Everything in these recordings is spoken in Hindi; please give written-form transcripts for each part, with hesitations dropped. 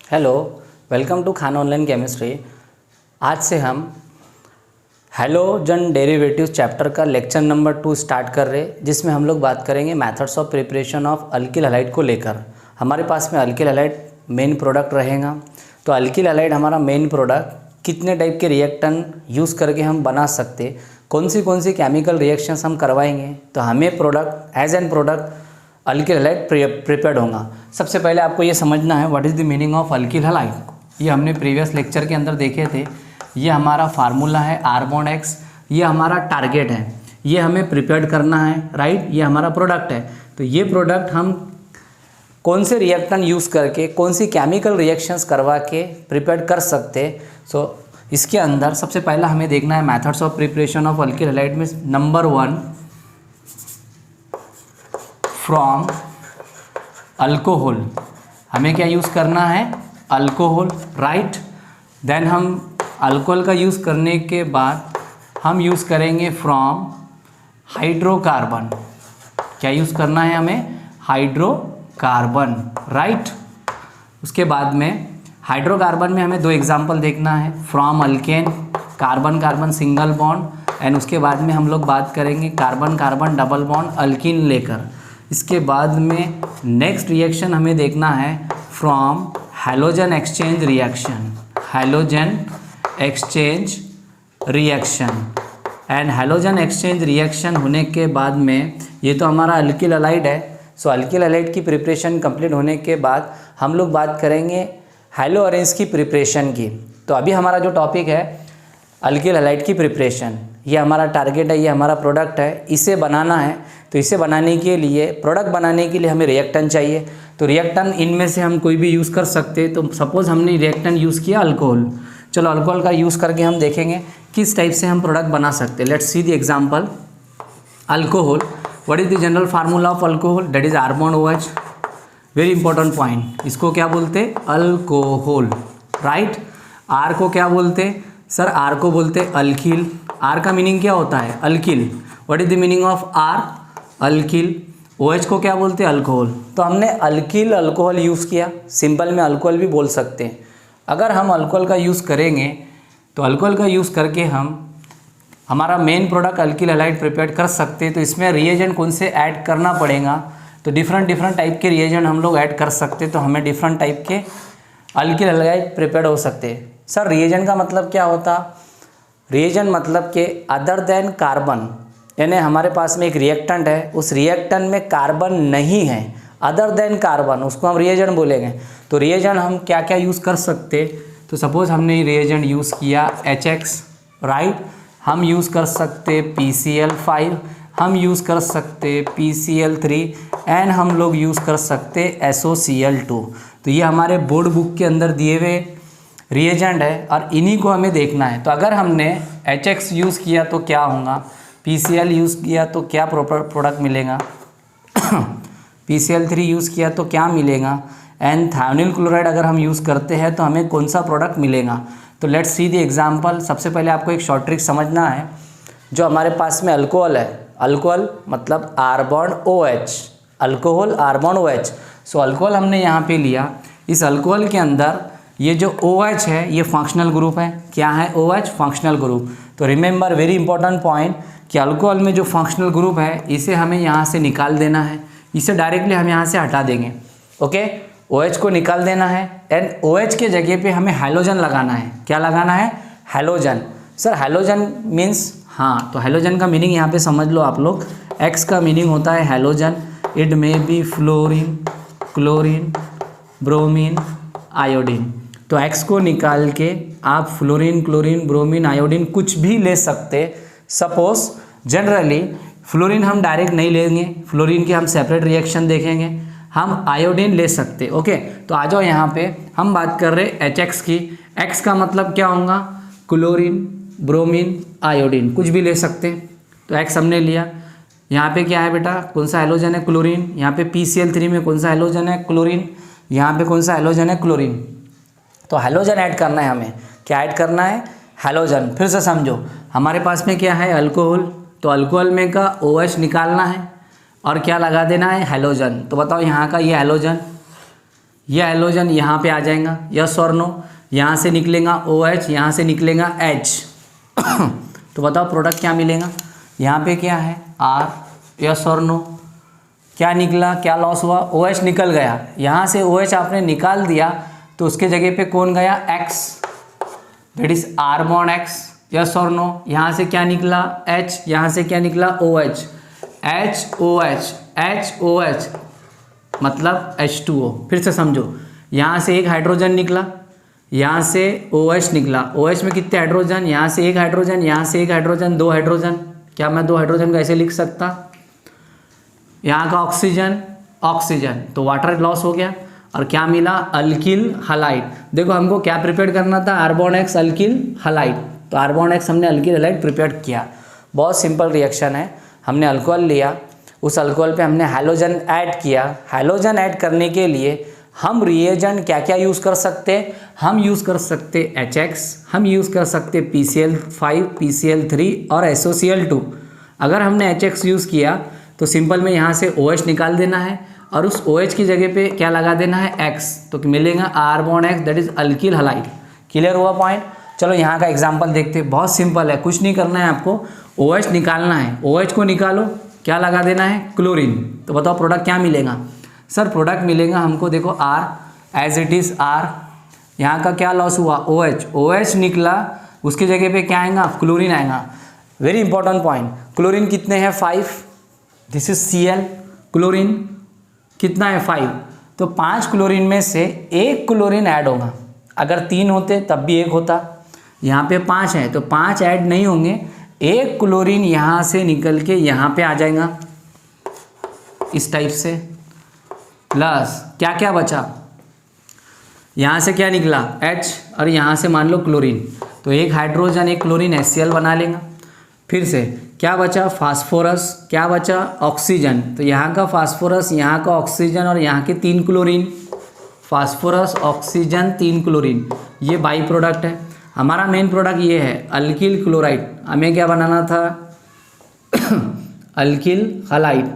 Hello, welcome to Khan online chemistry. आज से हम हैलोजन डेरिवेटिव्स चैप्टर का लेक्चर नंबर 2 स्टार्ट कर रहे हैं, जिसमें हम लोग बात करेंगे methods of preparation of alkyl halide को लेकर। हमारे पास में अल्किल हैलाइड मेन प्रोडक्ट रहेगा। तो अल्किल हैलाइड हमारा मेन प्रोडक्ट कितने टाइप के रिएक्टेंट यूज़ करके हम बना सकते, कौन सी केमिकल रिएक्शंस हम करवाएंगे, तो हमें product as an product alkyl halide prepared होगा। सबसे पहले आपको ये समझना है what is the meaning of alkyl halide. ये हमने प्रीवियस लेक्चर के अंदर देखे थे। ये हमारा फार्मूला है R बॉन्ड X, ये हमारा टारगेट है, ये हमें प्रिपेयर्ड करना है, राइट। ये हमारा प्रोडक्ट है। तो ये प्रोडक्ट हम कौन से रिएक्टेंट यूज़ करके, कौन सी केमिकल रिएक्शंस करवा के प्रिपेयर्ड कर सकते। सो इसके अंदर सबसे पहला हमें देखना है methods of preparation of alkyl halide में नंबर 1 फ्रॉम अल्कोहल। हमें क्या यूज़ करना है, अल्कोहल, राइट। देन हम अल्कोहल का यूज़ करने के बाद हम यूज़ करेंगे फ्रॉम हाइड्रोकार्बन। क्या यूज़ करना है हमें, हाइड्रोकार्बन, राइट। उसके बाद में हाइड्रोकार्बन में हमें 2 एग्जाम्पल देखना है, from alkane, carbon carbon single bond, and उसके बाद में हम लोग बात करेंगे carbon carbon double bond alkyne लेकर। इसके बाद में नेक्स्ट रिएक्शन हमें देखना है from halogen exchange reaction, halogen exchange reaction. And halogen exchange reaction होने के बाद में ये तो हमारा अल्किल हैलाइड है। सो अल्किल हैलाइड की प्रिपरेशन कंप्लीट होने के बाद हम लोग बात करेंगे हैलो अरेंज की प्रिपरेशन की। तो अभी हमारा जो टॉपिक है अल्किल हैलाइड की प्रिपरेशन, ये हमारा टारगेट है, ये हमारा प्रोडक्ट है, इसे बनाना है। तो इसे बनाने के लिए, प्रोडक्ट बनाने के लिए हमें रिएक्टेंट चाहिए। तो रिएक्टेंट इनमें से हम कोई भी यूज़ कर सकते। तो सपोज़ हमने रिएक्टेंट यूज़ किया अल्कोहल, चलो अल्कोहल का यूज़ करके हम देखेंगे किस टाइप से हम प्रोडक्ट बना सकते। Let's see the example. Alcohol, what is the general formula of alcohol, that is R bond OH। Very important point, इसको क्या बोलते, अल्कोहल, राइट। R को क्या बोलते सर, R को बोलते अल्किल। R का मीनिंग क्या होता है, alkyl. What is the meaning of R, alkyl. OH को क्या बोलते हैं, अल्कोहल। तो हमने अल्किल अल्कोहल यूज़ किया, सिंपल में अल्कोहल भी बोल सकते हैं। अगर हम अल्कोहल का यूज़ करेंगे तो अल्कोहल का यूज़ करके हम हमारा main product alkyl halide prepare कर सकते हैं। तो इसमें रिएजेंट कौन से ऐड करना पड़ेगा, तो डिफरेंट टाइप के रिएजेंट हम लोग ऐड कर सकते हैं। तो हमें डिफरेंट टाइप के अल्किल हैलाइड प्रिपेयर हो सकते हैं। सर रिएजेंट का मतलब क्या होता, रिएजेंट मतलब कि अदर देन कार्बन, यानी हमारे पास में एक रिएक्टेंट है, उस रिएक्टेंट में कार्बन नहीं है, अदर देन कार्बन, उसको हम रिएजेंट बोलेंगे। तो रिएजेंट हम क्या क्या यूज़ कर सकते, तो सपोज़ हमने रिएजेंट यूज़ किया HX, राइट। हम यूज़ कर सकते PCl5, हम यूज़ कर सकते PCl3, एंड हम लोग यूज़ कर सकते SOCl2। तो ये हमारे बोर्ड बुक के अंदर दिए हुए रिएजेंट है और इन्हीं को हमें देखना है। तो अगर हमने HX यूज़ किया तो क्या होगा, PCl यूज़ किया तो क्या प्रोडक्ट मिलेगा PCl3 यूज़ किया तो क्या मिलेगा, एंड थायोनिल क्लोराइड अगर हम यूज़ करते हैं तो हमें कौन सा प्रोडक्ट मिलेगा। तो लेट्स सी द एग्जांपल। सबसे पहले आपको एक शॉर्ट ट्रिक समझना है। जो हमारे पास में अल्कोहल है, अल्कोहल मतलब R bond OH, alcohol R bond OH। सो अल्कोहल हमने यहाँ पे लिया, इस अल्कोहल के अंदर ये जो OH है ये फंक्शनल ग्रुप है। क्या है, OH फंक्शनल ग्रुप। तो रिमेंबर वेरी इंपॉर्टेंट पॉइंट कि अल्कोहल में जो फंक्शनल ग्रुप है इसे हमें यहाँ से निकाल देना है, इसे डायरेक्टली हम यहाँ से हटा देंगे, ओके। OH को निकाल देना है एंड OH के जगह पे हमें हैलोजन लगाना है। क्या लगाना है, हैलोजन। सर हैलोजन मीन्स, हाँ, तो हैलोजन का मीनिंग यहाँ पे समझ लो आप लोग। X का मीनिंग होता है halogen, it may be fluorine, chlorine, bromine, iodine. तो X को निकाल के आप फ्लोरीन, क्लोरीन, ब्रोमीन, आयोडीन कुछ भी ले सकते। सपोज जनरली फ्लोरीन हम डायरेक्ट नहीं लेंगे, फ्लोरीन की हम सेपरेट रिएक्शन देखेंगे, हम आयोडीन ले सकते, ओके। तो आ जाओ यहाँ पे हम बात कर रहे HX की। X का मतलब क्या होगा, क्लोरीन, ब्रोमीन, आयोडीन, कुछ भी ले सकते। तो X हमने लिया। यहाँ पे क्या है बेटा, कौन सा हैलोजन है, क्लोरीन। यहाँ पे PCl3 में कौन सा हैलोजन है, क्लोरीन। यहाँ पे कौन सा हैलोजन है, क्लोरीन। तो हैलोजन ऐड करना है हमें। क्या ऐड करना है, हैलोजन। फिर से समझो, हमारे पास में क्या है, अल्कोहल। तो अल्कोहल में का OH निकालना है और क्या लगा देना है, हैलोजन। तो बताओ यहाँ का ये हैलोजन, ये हैलोजन यहाँ पे आ जाएगा, यस और नो। यहाँ से निकलेगा OH, यहाँ से निकलेगा H। तो बताओ प्रोडक्ट क्या मिलेगा। यहाँ पे क्या है R, यस और नो। क्या निकला, क्या लॉस हुआ, OH निकल गया। यहाँ से OH आपने निकाल दिया तो उसके जगह पे कौन गया, X, that is R bond X, yes और नो। यहाँ से क्या निकला H, यहाँ से क्या निकला OH, HOH, HOH मतलब H2O। फिर से समझो, यहाँ से एक हाइड्रोजन निकला, यहाँ से OH निकला। OH में कितने हाइड्रोजन, यहाँ से एक हाइड्रोजन, यहाँ से एक हाइड्रोजन, दो हाइड्रोजन। क्या मैं दो हाइड्रोजन को ऐसे लिख सकता, यहाँ का ऑक्सीजन ऑक्सीजन, तो वाटर लॉस हो गया। और क्या मिला, अल्किल हलाइड। देखो हमको क्या प्रिपेयर करना था, R bond X alkyl halide. तो R बॉन्ड X हमने अल्किल हलाइड प्रिपेयर किया। बहुत सिंपल रिएक्शन है। हमने अल्कोहल लिया, उस अल्कोहल पे हमने हैलोजन ऐड किया। हैलोजन ऐड करने के लिए हम रिएजेंट क्या क्या यूज़ कर सकते हैं, हम यूज़ कर सकते HX, हम यूज़ कर सकते PCl5, PCl3 और SOCl2। अगर हमने HX यूज़ किया तो सिंपल में यहाँ से OH निकाल देना है और उस OH की जगह पे क्या लगा देना है, X, तो मिलेगा R bond X, that is alkyl halide. Clear हुआ पॉइंट। चलो यहाँ का एग्जांपल देखते हैं। बहुत सिंपल है, कुछ नहीं करना है आपको, OH निकालना है। OH को निकालो, क्या लगा देना है, क्लोरीन। तो बताओ प्रोडक्ट क्या मिलेगा। सर प्रोडक्ट मिलेगा हमको, देखो R as it is R, यहाँ का क्या लॉस हुआ, OH, OH निकला, उसकी जगह पे क्या आएगा, क्लोरीन आएगा। वेरी इंपॉर्टेंट पॉइंट, क्लोरीन कितने हैं, 5, दिस इज Cl। क्लोरीन कितना है, 5, तो 5 क्लोरीन में से एक क्लोरीन ऐड होगा। अगर 3 होते तब भी एक होता, यहाँ पे 5 है तो 5 ऐड नहीं होंगे, एक क्लोरीन यहाँ से निकल के यहाँ पे आ जाएगा इस टाइप से। प्लस क्या क्या बचा, यहाँ से क्या निकला H और यहाँ से मान लो क्लोरीन, तो एक हाइड्रोजन एक क्लोरीन HCl बना लेगा। फिर से क्या बचा, फास्फोरस, क्या बचा, ऑक्सीजन, तो यहाँ का फास्फोरस, यहाँ का ऑक्सीजन और यहाँ के 3 क्लोरीन, फास्फोरस ऑक्सीजन 3 क्लोरीन, ये बाई प्रोडक्ट है। हमारा मेन प्रोडक्ट ये है अल्किल क्लोराइड। हमें क्या बनाना था अल्किल हलाइड।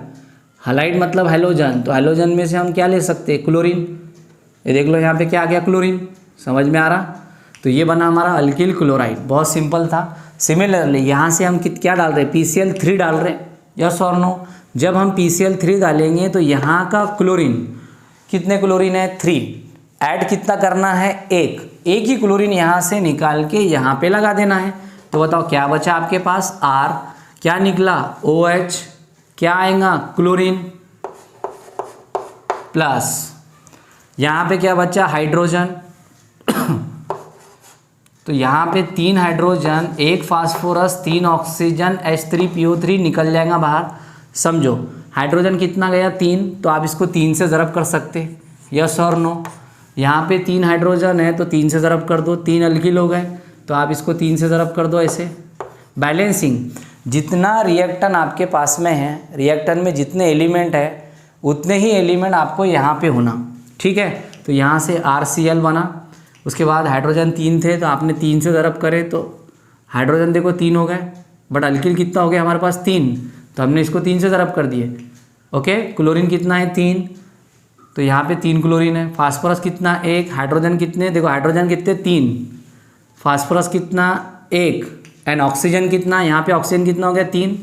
हलाइड मतलब हैलोजन, तो हैलोजन में से हम क्या ले सकते हैं, क्लोरीन। ये देख लो यहाँ पे क्या आ गया, क्लोरीन। समझ में आ रहा। तो ये बना हमारा अल्किल क्लोराइड, बहुत सिंपल था। सिमिलरली यहाँ से हम क्या डाल रहे हैं, PCl3 डाल रहे हैं, यस और नो। जब हम PCl3 डालेंगे तो यहाँ का क्लोरीन, कितने क्लोरीन है, 3, ऐड कितना करना है, एक ही क्लोरीन यहाँ से निकाल के यहाँ पे लगा देना है। तो बताओ क्या बचा आपके पास, R, क्या निकला, OH, क्या आएगा, क्लोरीन, प्लस यहाँ पे क्या बचा, हाइड्रोजन। तो यहाँ पे 3 हाइड्रोजन, 1 फास्फोरस, 3 ऑक्सीजन, H3PO3 निकल जाएगा बाहर। समझो हाइड्रोजन कितना गया, 3, तो आप इसको 3 से ज़रब कर सकते, यस और नो। यहाँ पे 3 हाइड्रोजन है तो 3 से ज़रब कर दो, 3 अल्किल हो गए, तो आप इसको 3 से ज़रब कर दो ऐसे। बैलेंसिंग, जितना रिएक्टेंट आपके पास में है, रिएक्टेंट में जितने एलिमेंट है उतने ही एलिमेंट आपको यहाँ पे होना, ठीक है। तो यहाँ से RCl बना, उसके बाद हाइड्रोजन 3 थे तो आपने 3 से ज़रब करे तो हाइड्रोजन देखो 3 हो गए, बट अल्किल कितना हो गया हमारे पास, 3, तो हमने इसको 3 से ज़रब कर दिए। ओके, क्लोरीन कितना है, 3, तो यहाँ पे 3 क्लोरीन है। फास्फोरस कितना, 1, हाइड्रोजन कितने, देखो हाइड्रोजन कितने, 3, फास्फोरस कितना, 1, एंड ऑक्सीजन कितना, यहाँ पे ऑक्सीजन कितना हो गया, 3,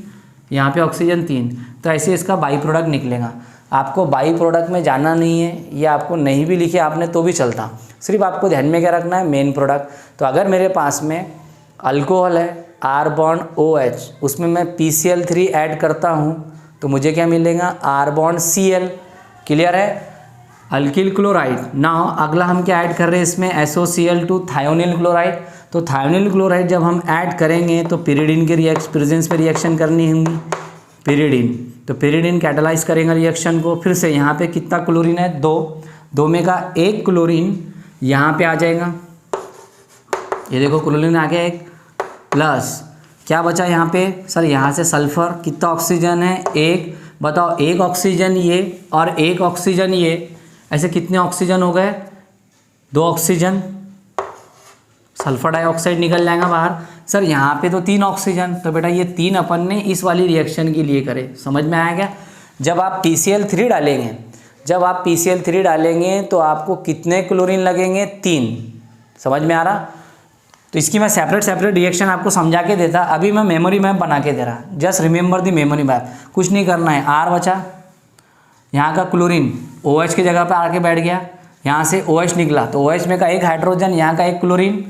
यहाँ पे ऑक्सीजन 3। तो ऐसे इसका बाई प्रोडक्ट निकलेगा। आपको बाई प्रोडक्ट में जाना नहीं है, ये आपको नहीं भी लिखे आपने तो भी चलता, सिर्फ आपको ध्यान में क्या रखना है, मेन प्रोडक्ट। तो अगर मेरे पास में अल्कोहल है R बॉन्ड OH, उसमें मैं PCl3 ऐड करता हूँ तो मुझे क्या मिलेगा, R बॉन्ड Cl। क्लियर है। Alkyl chloride. नाउ अगला हम क्या ऐड कर रहे हैं इसमें, SOCl2 थायोनिल क्लोराइड। तो थायोनिल क्लोराइड जब हम ऐड करेंगे तो पिरिडीन के प्रेजेंस पे रिएक्शन करनी होंगी, पिरिडीन, तो पिरिडीन कैटालाइज करेंगे रिएक्शन को। फिर से यहाँ पे कितना क्लोरीन है, 2 में का 1 क्लोरीन यहाँ पे आ जाएगा, ये देखो क्लोरीन आ गया 1, प्लस क्या बचा यहाँ पे, सर यहाँ से सल्फर, कितना ऑक्सीजन है, 1, बताओ 1 ऑक्सीजन ये और 1 ऑक्सीजन ये, ऐसे कितने ऑक्सीजन हो गए, 2 ऑक्सीजन, सल्फर डाइऑक्साइड निकल जाएगा बाहर। सर यहाँ पे तो 3 ऑक्सीजन, तो बेटा ये 3 अपन ने इस वाली रिएक्शन के लिए करे। समझ में आया क्या। जब आप PCl3 डालेंगे, जब आप PCl3 डालेंगे तो आपको कितने क्लोरीन लगेंगे? 3। समझ में आ रहा? तो इसकी मैं सेपरेट रिएक्शन आपको समझा के देता, अभी मैं मेमोरी मैप बना के दे रहा। Just remember the memory map, कुछ नहीं करना है। R बचा, यहाँ का क्लोरीन OH की जगह पर आके बैठ गया, यहाँ से OH निकला तो OH में का एक हाइड्रोजन, यहाँ का एक क्लोरीन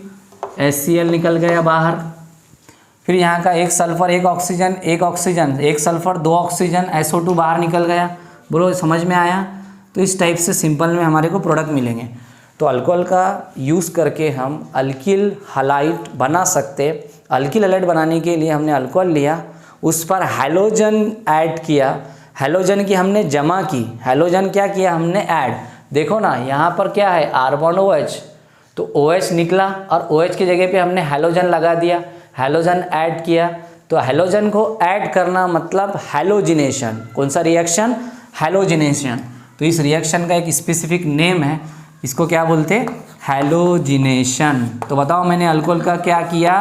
HCl निकल गया बाहर। फिर यहाँ का एक सल्फर, एक ऑक्सीजन, एक सल्फर, 2 ऑक्सीजन, SO2 बाहर निकल गया। बोलो समझ में आया? तो इस टाइप से सिंपल में हमारे को प्रोडक्ट मिलेंगे। तो अल्कोहल का यूज़ करके हम अल्किल हलाइड बना सकते। अल्किल हलाइड बनाने के लिए हमने अल्कोहल लिया, उस पर हैलोजन ऐड किया, हैलोजन की हमने जमा की, हैलोजन क्या किया हमने? ऐड। देखो ना यहाँ पर क्या है? R बॉन्ड OH, तो OH निकला और OH की जगह पे हमने हैलोजन लगा दिया, हैलोजन ऐड किया। तो हैलोजन को ऐड करना मतलब हैलोजिनेशन। कौन सा रिएक्शन? हैलोजिनेशन। तो इस रिएक्शन का एक स्पेसिफिक नेम है, इसको क्या बोलते? हैलोजिनेशन। तो बताओ मैंने अल्कोहल का क्या किया?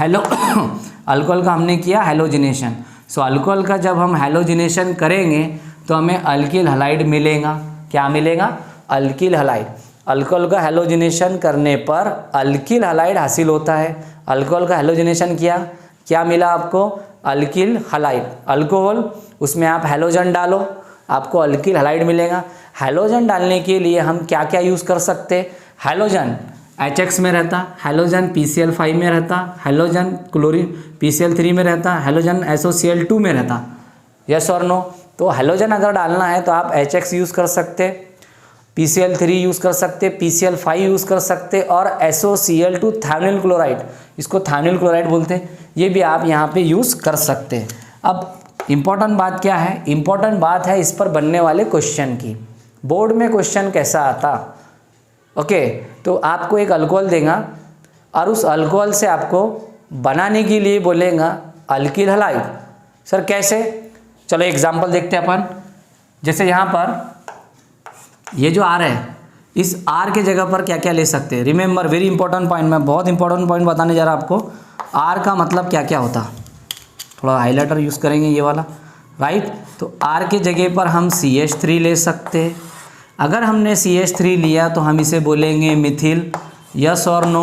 अल्कोहल का हमने किया हैलोजिनेशन। सो अल्कोहल का जब हम हैलोजिनेशन करेंगे तो हमें अल्किल हलाइड मिलेगा। क्या मिलेगा? Alkyl halide. अल्कोहल का हैलोजिनेशन करने पर अल्किल हलाइड हासिल होता है। अल्कोहल का हैलोजिनेशन किया, क्या मिला आपको? Alkyl halide. अल्कोहल, उसमें आप हैलोजन डालो, आपको अल्किल हलाइड मिलेगा। हैलोजन डालने के लिए हम क्या क्या यूज़ कर सकते? हैलोजन HX में रहता, हैलोजन PCl5 में रहता, हैलोजन क्लोरीन PCl3 में रहता, हैलोजन SOCl2 में रहता। यस और नो? तो हैलोजन अगर डालना है तो आप HX यूज़ कर सकते, PCl3 यूज़ कर सकते, PCl5 यूज़ कर सकते और SOCl2 थायनिल क्लोराइड, इसको थायनिल क्लोराइड बोलते हैं, ये भी आप यहाँ पे यूज़ कर सकते। अब इम्पॉर्टेंट बात क्या है? इम्पॉर्टेंट बात है इस पर बनने वाले क्वेश्चन की। बोर्ड में क्वेश्चन कैसा आता? ओके, तो आपको एक अल्कोहल देगा और उस अल्कोहल से आपको बनाने के लिए बोलेगा अल्किल हलाइड। सर कैसे? चलो एग्जांपल देखते हैं अपन। जैसे यहाँ पर ये जो R है, इस R के जगह पर क्या क्या ले सकते हैं? रिमेंबर, वेरी इंपॉर्टेंट पॉइंट, मैं बहुत इंपॉर्टेंट पॉइंट बताने जा रहा हूँ आपको। R का मतलब क्या क्या होता, थोड़ा हाइलाइटर यूज़ करेंगे ये वाला, राइट। तो R के जगह पर हम CH3 ले सकते हैं। अगर हमने CH3 लिया तो हम इसे बोलेंगे मिथिल। यस और नो?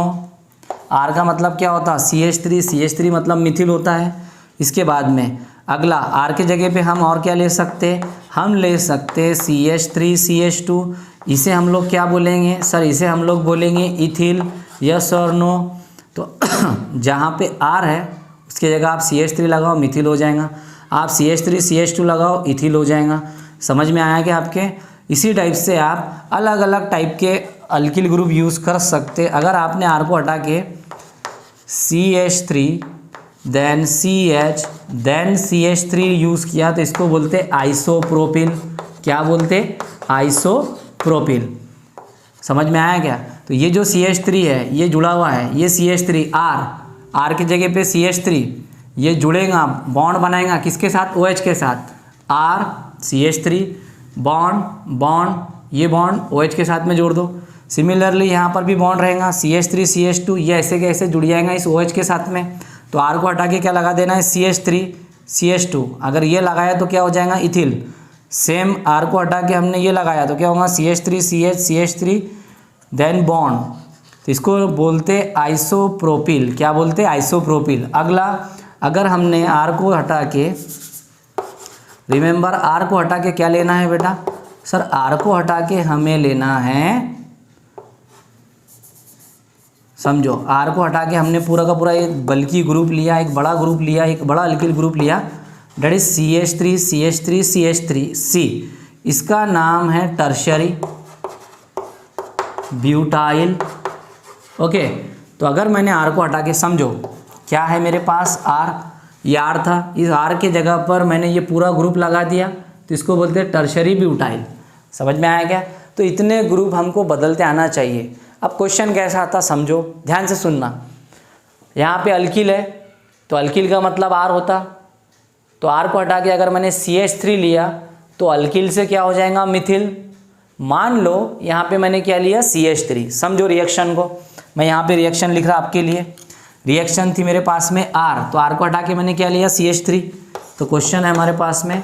R का मतलब क्या होता? CH3, CH3 मतलब मिथिल होता है। इसके बाद में अगला R के जगह पे हम और क्या ले सकते? हम ले सकते CH3, CH2, इसे हम लोग क्या बोलेंगे? सर इसे हम लोग बोलेंगे इथिल। यस और नो? तो जहाँ पे R है उसकी जगह आप CH3 लगाओ, मिथिल हो जाएगा। आप CH3, CH2 लगाओ, इथिल हो जाएगा। समझ में आया क्या आपके? इसी टाइप से आप अलग अलग टाइप के अल्किल ग्रुप यूज़ कर सकते। अगर आपने R को हटा के CH3 then CH then CH3 use किया तो इसको बोलते आइसोप्रोपिल। क्या बोलते? आइसोप्रोपिल। समझ में आया क्या? तो ये जो CH3 है ये जुड़ा हुआ है, ये CH3 R के जगह पे CH3, ये जुड़ेगा, बॉन्ड बनाएगा किसके साथ? OH के साथ। R CH3 बॉन्ड, ये बॉन्ड OH के साथ में जोड़ दो। सिमिलरली यहाँ पर भी बॉन्ड रहेगा CH3 CH2, ये ऐसे कैसे जुड़ जाएगा इस OH के साथ में। तो R को हटा के क्या लगा देना है? CH3 CH2। अगर ये लगाया तो क्या हो जाएगा? इथिल। सेम R को हटा के हमने ये लगाया तो क्या होगा? CH3 CH3 देन बॉन्ड, तो इसको बोलते आइसोप्रोपिल। क्या बोलते? आइसोप्रोपिल। अगला, अगर हमने R को हटा के, रिमेंबर R को हटा के क्या लेना है बेटा? सर R को हटा के हमें लेना है, समझो, R को हटा के हमने पूरा का पूरा एक बल्कि ग्रुप लिया, एक बड़ा ग्रुप लिया, एक बड़ा अल्किल ग्रुप लिया, that is CH3 CH3 CH3 C। इसका नाम है टर्शियरी ब्यूटाइल। ओके, तो अगर मैंने R को हटा के, समझो क्या है मेरे पास? R, ये R था, इस R के जगह पर मैंने ये पूरा ग्रुप लगा दिया तो इसको बोलते हैं टर्शियरी ब्यूटाइल। समझ में आया क्या? तो इतने ग्रुप हमको बदलते आना चाहिए। अब क्वेश्चन कैसा आता समझो, ध्यान से सुनना। यहाँ पे अल्किल है तो अल्किल का मतलब R होता, तो R को हटा के अगर मैंने CH3 लिया तो अल्किल से क्या हो जाएगा? मिथिल। मान लो यहाँ पे मैंने क्या लिया? CH3। समझो रिएक्शन को, मैं यहाँ पे रिएक्शन लिख रहा आपके लिए। रिएक्शन थी मेरे पास में R, तो R को हटा के मैंने क्या लिया? CH3। तो क्वेश्चन है हमारे पास में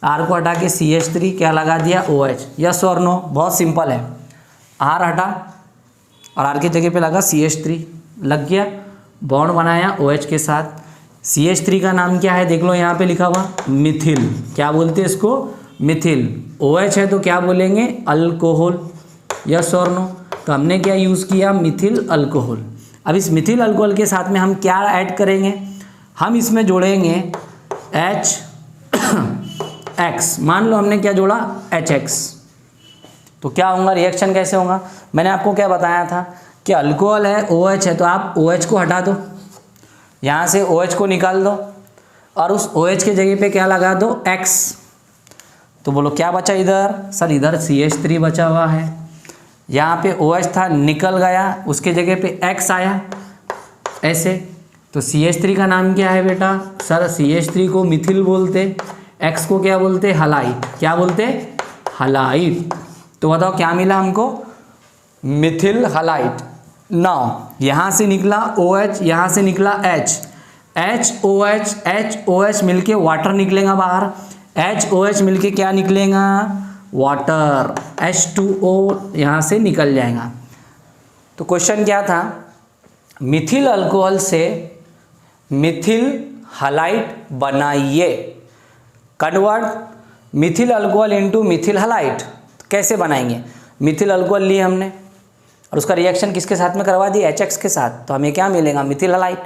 R को हटा के CH3 क्या लगा दिया OH, यस और नो, बहुत सिंपल है। R हटा और R की जगह पे लगा CH3, लग गया, बॉन्ड बनाया OH के साथ। CH3 का नाम क्या है देख लो यहाँ पे लिखा हुआ, मिथिल। क्या बोलते हैं इसको, मिथिल। OH है तो क्या बोलेंगे, अल्कोहल, यस और नो। तो हमने क्या यूज़ किया, मिथिल अल्कोहल। अब इस मिथिल अल्कोहल के साथ में हम क्या ऐड करेंगे, हम इसमें जोड़ेंगे HX। मान लो हमने क्या जोड़ा, HX। तो क्या होगा, रिएक्शन कैसे होगा, मैंने आपको क्या बताया था कि अल्कोहल है, OH है, तो आप OH को हटा दो, यहाँ से OH को निकाल दो और उस OH के जगह पे क्या लगा दो, X। तो बोलो क्या बचा इधर, सर इधर CH3 बचा हुआ है, यहाँ पे OH था निकल गया, उसके जगह पे X आया ऐसे। तो CH3 का नाम क्या है बेटा, सर CH3 को मिथिल बोलते, X को क्या बोलते, हलाइट। क्या बोलते, हलाइट। तो बताओ क्या मिला हमको, मिथिल हलाइट। नाउ यहाँ से निकला OH, यहाँ से निकला H, HOH मिलके वाटर निकलेगा बाहर, HOH मिलके क्या निकलेगा, वाटर, H2O यहाँ से निकल जाएगा। तो क्वेश्चन क्या था, मिथिल अल्कोहल से मिथिल हलाइट बनाइए, convert Mithil alcohol into Mithil halite. कैसे बनाएंगे, मिथिल अल्कोहल लिए हमने और उसका रिएक्शन किसके साथ में करवा दी, HX के साथ, तो हमें क्या मिलेगा, मिथिल हलाइट,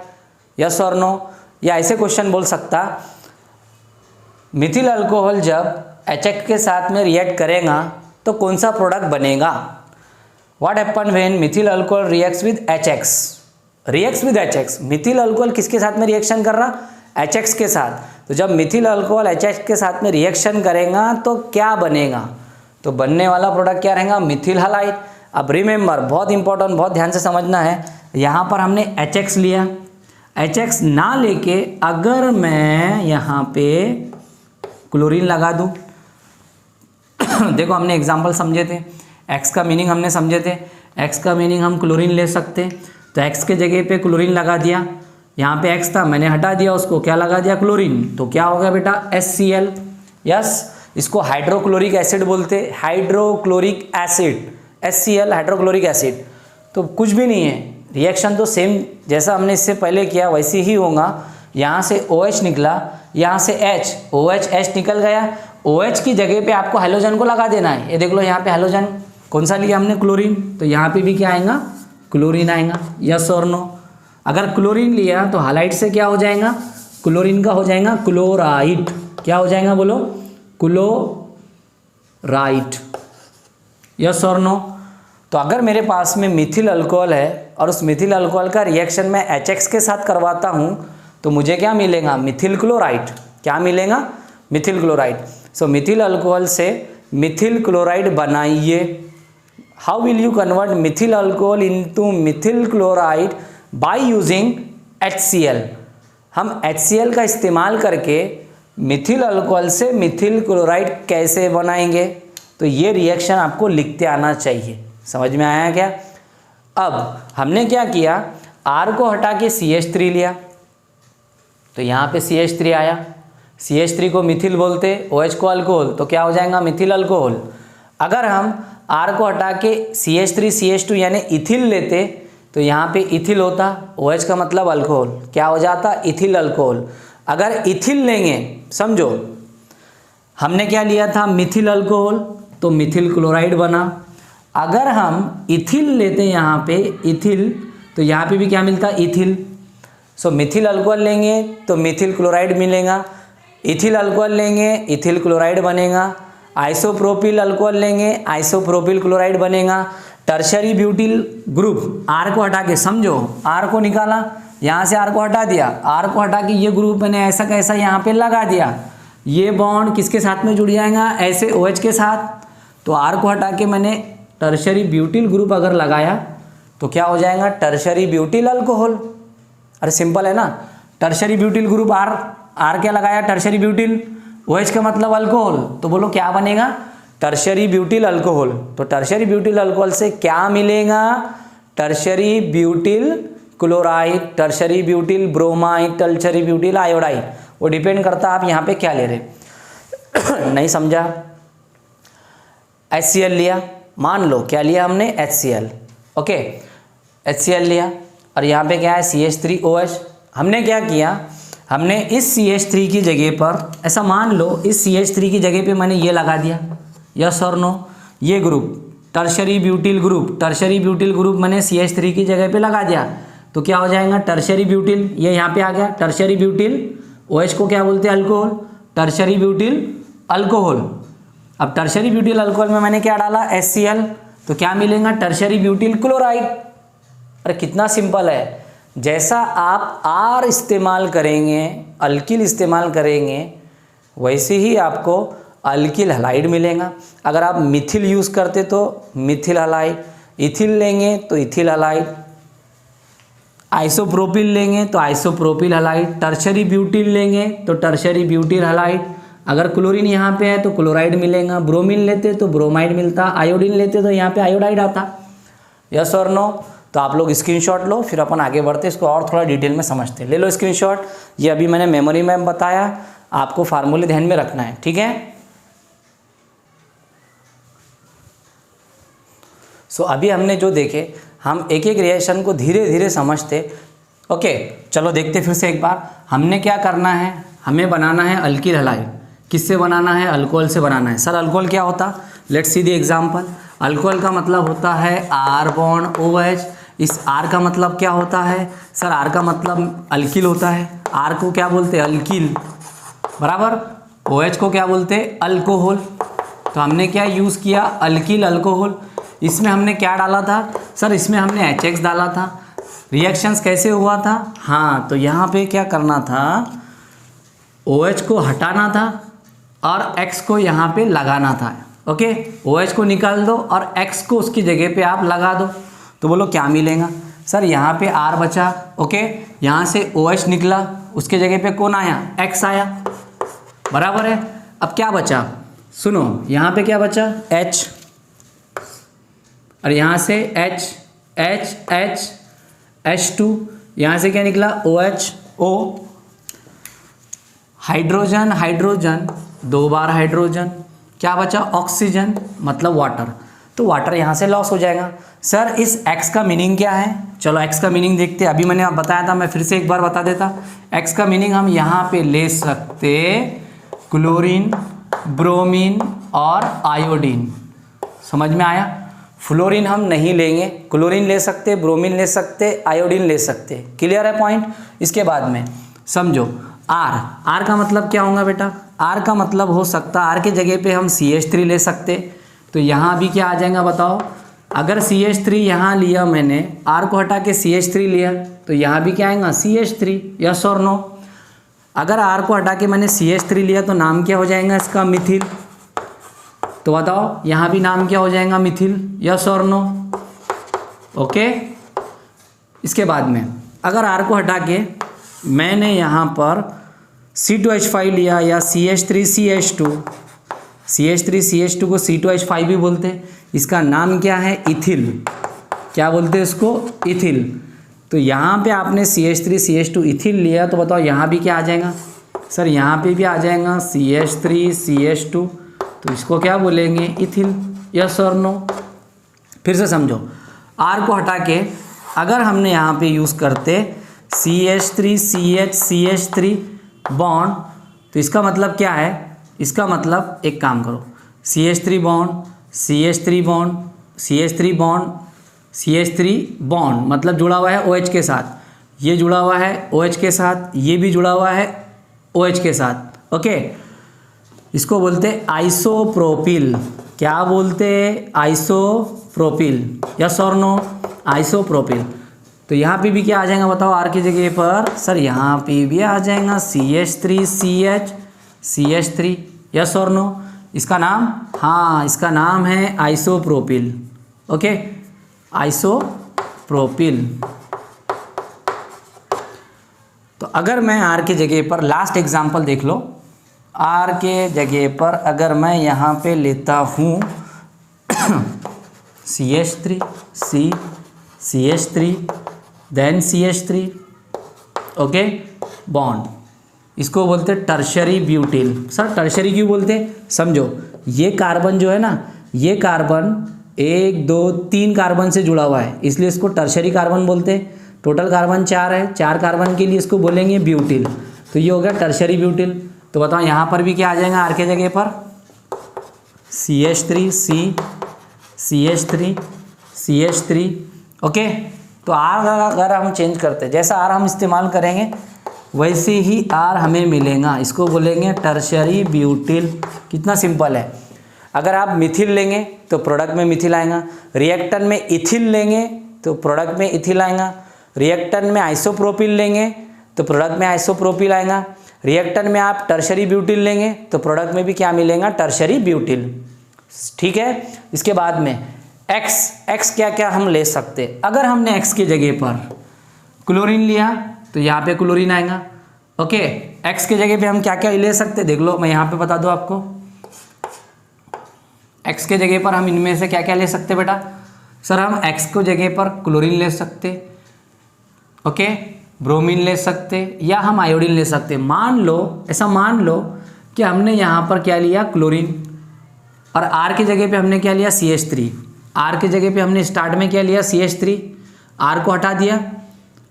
यस और नो। या ऐसे क्वेश्चन बोल सकता, मिथिल अल्कोहल जब HX के साथ में रिएक्ट करेगा तो कौन सा प्रोडक्ट बनेगा, what happen when Mithil alcohol reacts with HX, reacts with HX। Mithil alcohol किसके साथ में रिएक्शन कर रहा, HX के साथ। तो जब मिथिल अल्कोहल HX के साथ में रिएक्शन करेगा तो क्या बनेगा, तो बनने वाला प्रोडक्ट क्या रहेगा, मिथिल हलाइट। अब रिमेंबर, बहुत इंपॉर्टेंट, बहुत ध्यान से समझना है, यहाँ पर हमने HX लिया, HX ना लेके अगर मैं यहाँ पे क्लोरीन लगा दूँ देखो हमने एग्जाम्पल समझे थे, X का मीनिंग हमने समझे थे, X का मीनिंग हम क्लोरीन ले सकते, तो X के जगह पे क्लोरीन लगा दिया, यहाँ पे X था मैंने हटा दिया उसको, क्या लगा दिया, क्लोरीन। तो क्या हो गया बेटा, HCl, यस। इसको हाइड्रोक्लोरिक एसिड बोलते, hydrochloric acid, HCl hydrochloric acid. तो कुछ भी नहीं है, रिएक्शन तो सेम जैसा हमने इससे पहले किया वैसे ही होगा। यहाँ से OH निकला, यहाँ से H, OH H निकल गया, OH की जगह पे आपको हाइड्रोजन को लगा देना है। ये देख लो यहाँ पे हाइड्रोजन कौन सा लिया हमने, क्लोरीन, तो यहाँ पे भी क्या आएगा, क्लोरीन आएगा, यस और नो। अगर क्लोरीन लिया तो हालाइट से क्या हो जाएगा, क्लोरीन का हो जाएगा क्लोराइड। क्या हो जाएगा बोलो, क्लोराइड, यस और नो। तो अगर मेरे पास में मिथिल अल्कोहल है और उस मिथिल अल्कोहल का रिएक्शन मैं HX के साथ करवाता हूँ तो मुझे क्या मिलेगा, मिथिल क्लोराइड। क्या मिलेगा, मिथिल क्लोराइड। सो मिथिल अल्कोहल से मिथिल क्लोराइड बनाइए। How will you convert Mithil alcohol into Mithil chloride, by using HCl। हम HCl का इस्तेमाल करके मिथिल अल्कोहल से मिथिल क्लोराइड कैसे बनाएंगे, तो ये रिएक्शन आपको लिखते आना चाहिए। समझ में आया क्या। अब हमने क्या किया, R को हटा के CH3 लिया, तो यहाँ पे CH3 आया, CH3 को मिथिल बोलते, OH को अल्कोहल, तो क्या हो जाएगा, मिथिल अल्कोहल। अगर हम R को हटा के CH3 CH2 यानी इथिल लेते तो यहाँ पे इथिल होता, OH का मतलब अल्कोहल, क्या हो जाता, इथिल अल्कोहल। अगर इथिल लेंगे, समझो हमने क्या लिया था, मिथिल अल्कोहल, तो मिथिल क्लोराइड बना। अगर हम इथिल लेते यहाँ पे इथिल, तो यहाँ पे भी क्या मिलता, इथिल। सो मिथिल अल्कोहल लेंगे तो मिथिल क्लोराइड मिलेगा, इथिल अल्कोहल लेंगे इथिल क्लोराइड बनेगा, आइसोप्रोपिल अल्कोहल लेंगे आइसोप्रोपिल क्लोराइड बनेगा। टर्शरी ब्यूटिल ग्रुप, R को हटा के, समझो R को निकाला, यहाँ से R को हटा दिया, R को हटा के ये ग्रुप मैंने ऐसा कैसा यहाँ पे लगा दिया, ये बॉन्ड किसके साथ में जुड़ जाएगा, ऐसे OH के साथ। तो R को हटा के मैंने टर्शरी ब्यूटिल ग्रुप अगर लगाया तो क्या हो जाएगा, टर्शरी ब्यूटिल अल्कोहल। अरे सिंपल है ना, टर्शरी ब्यूटिल ग्रुप R क्या लगाया, टर्शरी ब्यूटिल, OH का मतलब अल्कोहल, तो बोलो क्या बनेगा, टर्शरी ब्यूटिल अल्कोहल। तो टर्शरी ब्यूटिल अल्कोहल से क्या मिलेगा, tertiary butyl chloride, tertiary butyl bromide, tertiary butyl iodide. वो डिपेंड करता है आप यहाँ पे क्या ले रहे। नहीं समझा, HCl लिया, मान लो क्या लिया हमने, HCl, ओके, HCl लिया और यहाँ पे क्या है CH3OH। हमने क्या किया, हमने इस CH3 की जगह पर, ऐसा मान लो इस CH3 की जगह पे मैंने ये लगा दिया, यस और नो, ये group tertiary butyl group, tertiary butyl group मैंने CH3 की जगह पे लगा दिया, तो क्या हो जाएगा, टर्शरी ब्यूटिल, ये यहाँ पे आ गया टर्शरी ब्यूटिल, OH को क्या बोलते हैं, अल्कोहल, टर्शरी ब्यूटिल अल्कोहल। अब टर्शरी ब्यूटिल अल्कोहल में मैंने क्या डाला, HCl, तो क्या मिलेगा, टर्शरी ब्यूटिल क्लोराइड। अरे कितना सिंपल है, जैसा आप R इस्तेमाल करेंगे, अल्किल इस्तेमाल करेंगे, वैसे ही आपको अल्किल हलाइड मिलेगा। अगर आप मिथिल यूज़ करते तो मिथिल हलाइड, इथिल लेंगे तो इथिल हलाइड, आइसोप्रोपिल लेंगे तो आइसोप्रोपिल हलाइड, टर्शरी ब्यूटिल लेंगे तो टर्शरी ब्यूटिल हलाइड। अगर क्लोरीन यहाँ पे है तो क्लोराइड मिलेगा, ब्रोमीन लेते तो ब्रोमाइड मिलता, आयोडीन लेते तो यहाँ पे आयोडाइड आता। यस और नो, तो आप लोग स्क्रीनशॉट लो, फिर अपन आगे बढ़ते इसको और थोड़ा डिटेल में समझते हैं। ले लो स्क्रीनशॉट, ये अभी मैंने मेमोरी में बताया, आपको फार्मूले ध्यान में रखना है, ठीक है। सो अभी हमने जो देखे, हम एक एक रिएक्शन को धीरे धीरे समझते, ओके। चलो देखते फिर से एक बार, हमने क्या करना है, हमें बनाना है अल्किल हलाइड। किससे बनाना है, अल्कोहल से बनाना है। सर अल्कोहल क्या होता, let's see the example. Alcohol का मतलब होता है R बॉन्ड OH। इस R का मतलब क्या होता है, सर R का मतलब अल्किल होता है। R को क्या बोलते हैं, अल्किल, बराबर। OH को क्या बोलते हैं, अल्कोहल। तो हमने क्या यूज़ किया, अल्किल अल्कोहल। इसमें हमने क्या डाला था, सर इसमें हमने HX डाला था। रिएक्शंस कैसे हुआ था, हाँ, तो यहाँ पे क्या करना था, OH को हटाना था और X को यहाँ पे लगाना था, ओके। OH को निकाल दो और X को उसकी जगह पे आप लगा दो, तो बोलो क्या मिलेगा, सर यहाँ पे R बचा, ओके, यहाँ से OH निकला, उसके जगह पे कौन आया, X आया, बराबर है। अब क्या बचा, सुनो, यहाँ पे क्या बचा, H, और यहाँ से H2, यहाँ से क्या निकला, OHO, हाइड्रोजन हाइड्रोजन, 2 बार हाइड्रोजन, क्या बचा, ऑक्सीजन, मतलब वाटर। तो वाटर यहाँ से लॉस हो जाएगा। सर इस X का मीनिंग क्या है, चलो X का मीनिंग देखते हैं। अभी मैंने आप बताया था, मैं फिर से एक बार बता देता। X का मीनिंग हम यहाँ पे ले सकते क्लोरीन, ब्रोमीन और आयोडीन। समझ में आया। फ्लोरीन हम नहीं लेंगे, क्लोरीन ले सकते, ब्रोमीन ले सकते, आयोडीन ले सकते। क्लियर है पॉइंट। इसके बाद में समझो R का मतलब क्या होगा बेटा, R का मतलब हो सकता, R के जगह पे हम CH3 ले सकते। तो यहाँ भी क्या आ जाएगा बताओ, अगर CH3 यहाँ लिया मैंने, R को हटा के CH3 लिया, तो यहाँ भी क्या आएगा, CH3। यस और नो। अगर R को हटा के मैंने CH3 लिया तो नाम क्या हो जाएगा इसका, मिथिल। तो बताओ यहाँ भी नाम क्या हो जाएगा, मिथिल। यस और नो, ओके। इसके बाद में अगर R को हटा के मैंने यहाँ पर C2H5 लिया या CH3CH2, CH3CH2 को C2H5 भी बोलते हैं, इसका नाम क्या है, इथिल। क्या बोलते हैं इसको, इथिल। तो यहाँ पे आपने CH3CH2 इथिल लिया, तो बताओ यहाँ भी क्या आ जाएगा, सर यहाँ पे भी आ जाएगा CH3CH2, तो इसको क्या बोलेंगे, इथिल। यस और नो। फिर से समझो, R को हटा के अगर हमने यहाँ पे यूज़ करते CH3CH3 बॉन्ड, तो इसका मतलब क्या है, इसका मतलब एक काम करो, CH3 bond CH3 bond CH3 bond CH3 bond, मतलब जुड़ा हुआ है OH के साथ, ये जुड़ा हुआ है OH के साथ, ये भी जुड़ा हुआ है OH के साथ, ओके। इसको बोलते आइसोप्रोपिल। क्या बोलते, आइसोप्रोपिल। यस और नो, आइसोप्रोपिल। तो यहाँ पे भी क्या आ जाएगा बताओ, R की जगह पर, सर यहाँ पे भी आ जाएगा CH3CH3। यस और नो। इसका नाम, हाँ इसका नाम है आइसोप्रोपिल, ओके, आइसोप्रोपिल। तो अगर मैं R की जगह पर, लास्ट एग्जांपल देख लो, R के जगह पर अगर मैं यहाँ पे लेता हूँ CH3 then CH3, okay, bond, इसको बोलते हैं टर्शरी ब्यूटिल। सर टर्शरी क्यों बोलते हैं, समझो, ये कार्बन जो है ना, ये कार्बन 1 2 3 कार्बन से जुड़ा हुआ है, इसलिए इसको टर्शरी कार्बन बोलते हैं। टोटल कार्बन 4 है, 4 कार्बन के लिए इसको बोलेंगे ब्यूटिल, तो ये हो गया टर्शरी ब्यूटिल। तो बताओ यहाँ पर भी क्या आ जाएगा आर के जगह पर, CH3 CH3 ओके। तो आर अगर हम चेंज करते हैं, जैसा आर हम इस्तेमाल करेंगे वैसे ही आर हमें मिलेगा, इसको बोलेंगे टर्शरी ब्यूटिल। कितना सिंपल है। अगर आप मिथिल लेंगे तो प्रोडक्ट में मिथिल आएगा, रिएक्टेंट में इथिल लेंगे तो प्रोडक्ट में इथिल आएगा, रिएक्टेंट में आइसोप्रोपिल लेंगे तो प्रोडक्ट में आइसोप्रोपिल आएगा, रिएक्टेंट में आप टर्शरी ब्यूटिल लेंगे तो प्रोडक्ट में भी क्या मिलेगा, टर्शरी ब्यूटिल। ठीक है। इसके बाद में एक्स क्या क्या हम ले सकते, अगर हमने एक्स की जगह पर क्लोरीन लिया तो यहाँ पे क्लोरीन आएगा। ओके, एक्स की जगह पे हम क्या क्या ले सकते, देख लो मैं यहाँ पे बता दूँ आपको। एक्स के जगह पर हम इनमें से क्या क्या ले सकते बेटा, सर हम एक्स को जगह पर क्लोरीन ले सकते, ओके, ब्रोमीन ले सकते, या हम आयोडीन ले सकते। मान लो, ऐसा मान लो कि हमने यहाँ पर क्या लिया, क्लोरीन, और आर की जगह पे हमने क्या लिया, CH3। आर की जगह पे हमने स्टार्ट में क्या लिया, CH3, आर को हटा दिया,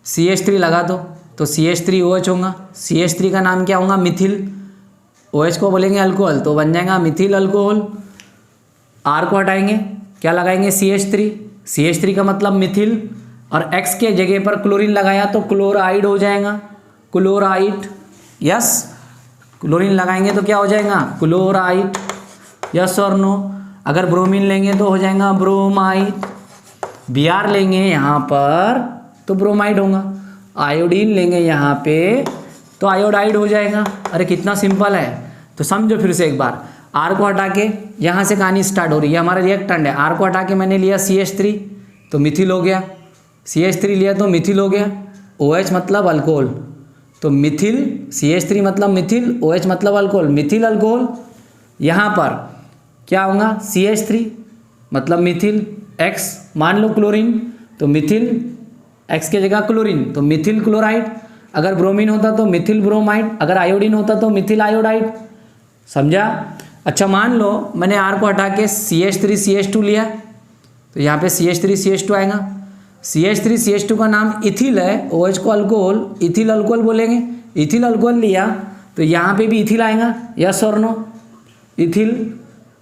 CH3 लगा दो तो CH3OH होगा। CH3 का नाम क्या होगा, मिथिल, OH को बोलेंगे अल्कोहल, तो बन जाएगा मिथिल अल्कोहल। आर को हटाएंगे, क्या लगाएंगे, CH3 का मतलब मिथिल, और X के जगह पर क्लोरीन लगाया तो क्लोराइड हो जाएगा, क्लोराइड। यस, क्लोरीन लगाएंगे तो क्या हो जाएगा, क्लोराइड। यस और नो। अगर ब्रोमीन लेंगे तो हो जाएगा ब्रोमाइड, Br लेंगे यहाँ पर तो ब्रोमाइड होगा, आयोडीन लेंगे यहाँ पे तो आयोडाइड हो जाएगा। अरे कितना सिंपल है। तो समझो फिर से एक बार, आर को हटा के यहाँ से कहानी स्टार्ट हो रही है, हमारा रिएक्टेंट है, आर को हटा के मैंने लिया CH3 तो मिथिल हो गया, CH3 लिया तो मिथिल हो गया, OH मतलब अल्कोहल, तो मिथिल, CH3 मतलब मिथिल, OH मतलब अल्कोहल, मिथिल अल्कोहल। यहाँ पर क्या होगा, CH3 मतलब मिथिल, X मान लो क्लोरीन तो मिथिल, X के जगह क्लोरीन तो मिथिल क्लोराइड, अगर ब्रोमीन होता तो मिथिल ब्रोमाइड, अगर आयोडीन होता तो मिथिल आयोडाइड। समझा। अच्छा मान लो मैंने आर को हटा के CH3 CH2 लिया तो यहाँ पे CH3 CH2 आएगा, CH3 CH2 का नाम इथिल है, OH को अल्कोहल, इथिल अल्कोहल बोलेंगे, इथिल अल्कोहल लिया तो यहाँ पे भी इथिल आएगा। यस और नो, इथिल,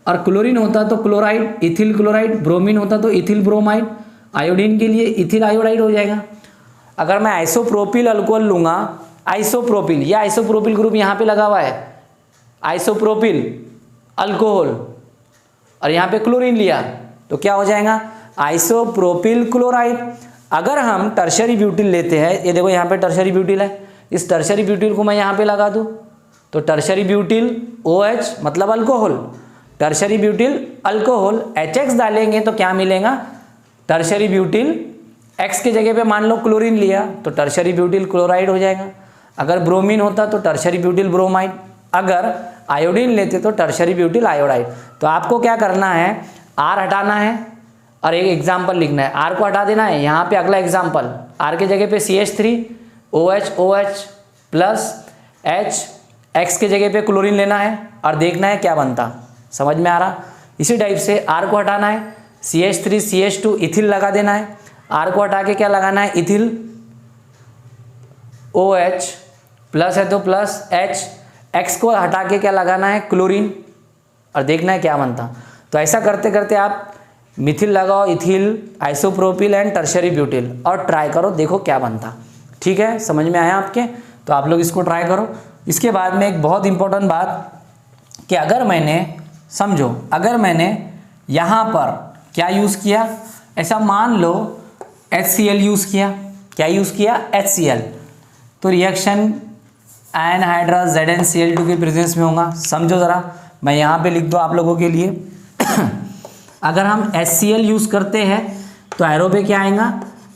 और क्लोरीन होता तो क्लोराइड, इथिल क्लोराइड, ब्रोमीन होता तो इथिल ब्रोमाइड, आयोडीन के लिए इथिल आयोडाइड हो जाएगा। अगर मैं आइसोप्रोपिल अल्कोहल लूँगा, आइसोप्रोपिल, या आइसोप्रोपिल ग्रुप यहाँ पे लगा हुआ है, आइसोप्रोपिल अल्कोहल, और यहाँ पे क्लोरीन लिया तो क्या हो जाएगा, आइसोप्रोपिल क्लोराइड। अगर हम टर्शरी ब्यूटिल लेते हैं, ये देखो यहाँ पे टर्शरी ब्यूटिल है, इस टर्शरी ब्यूटिल को मैं यहाँ पे लगा दूँ तो टर्शरी ब्यूटिल OH मतलब alcohol, tertiary butyl alcohol, HX डालेंगे तो क्या मिलेगा, टर्शरी ब्यूटिल, X के जगह पे मान लो क्लोरीन लिया तो टर्शरी ब्यूटिल क्लोराइड हो जाएगा, अगर ब्रोमीन होता तो टर्शरी ब्यूटिल ब्रोमाइड, अगर आयोडीन लेते तो टर्शरी ब्यूटिल आयोडाइड। तो आपको क्या करना है, आर हटाना है और एक एग्जाम्पल लिखना है, आर को हटा देना है। यहाँ पे अगला एग्जाम्पल, आर के जगह पे CH3 OH plus H, X के जगह पे क्लोरीन लेना है और देखना है क्या बनता। समझ में आ रहा। इसी टाइप से आर को हटाना है, CH3 CH2 इथिल लगा देना है, आर को हटा के क्या लगाना है, इथिल, OH प्लस है तो प्लस H, X को हटा के क्या लगाना है, क्लोरीन, और देखना है क्या बनता। तो ऐसा करते करते आप मिथिल लगाओ, ethyl, isopropyl and tertiary butyl, और ट्राई करो, देखो क्या बनता। ठीक है, समझ में आया आपके, तो आप लोग इसको ट्राई करो। इसके बाद में एक बहुत इंपॉर्टेंट बात कि अगर मैंने, समझो, अगर मैंने यहाँ पर क्या यूज़ किया, ऐसा मान लो HCl यूज़ किया, क्या यूज़ किया, HCl, तो रिएक्शन एनहाइड्रस ZnCl2 के प्रेजेंस में होगा। समझो ज़रा, मैं यहाँ पे लिख दूँ आप लोगों के लिए अगर हम HCl यूज़ करते हैं तो एरो पे क्या आएगा,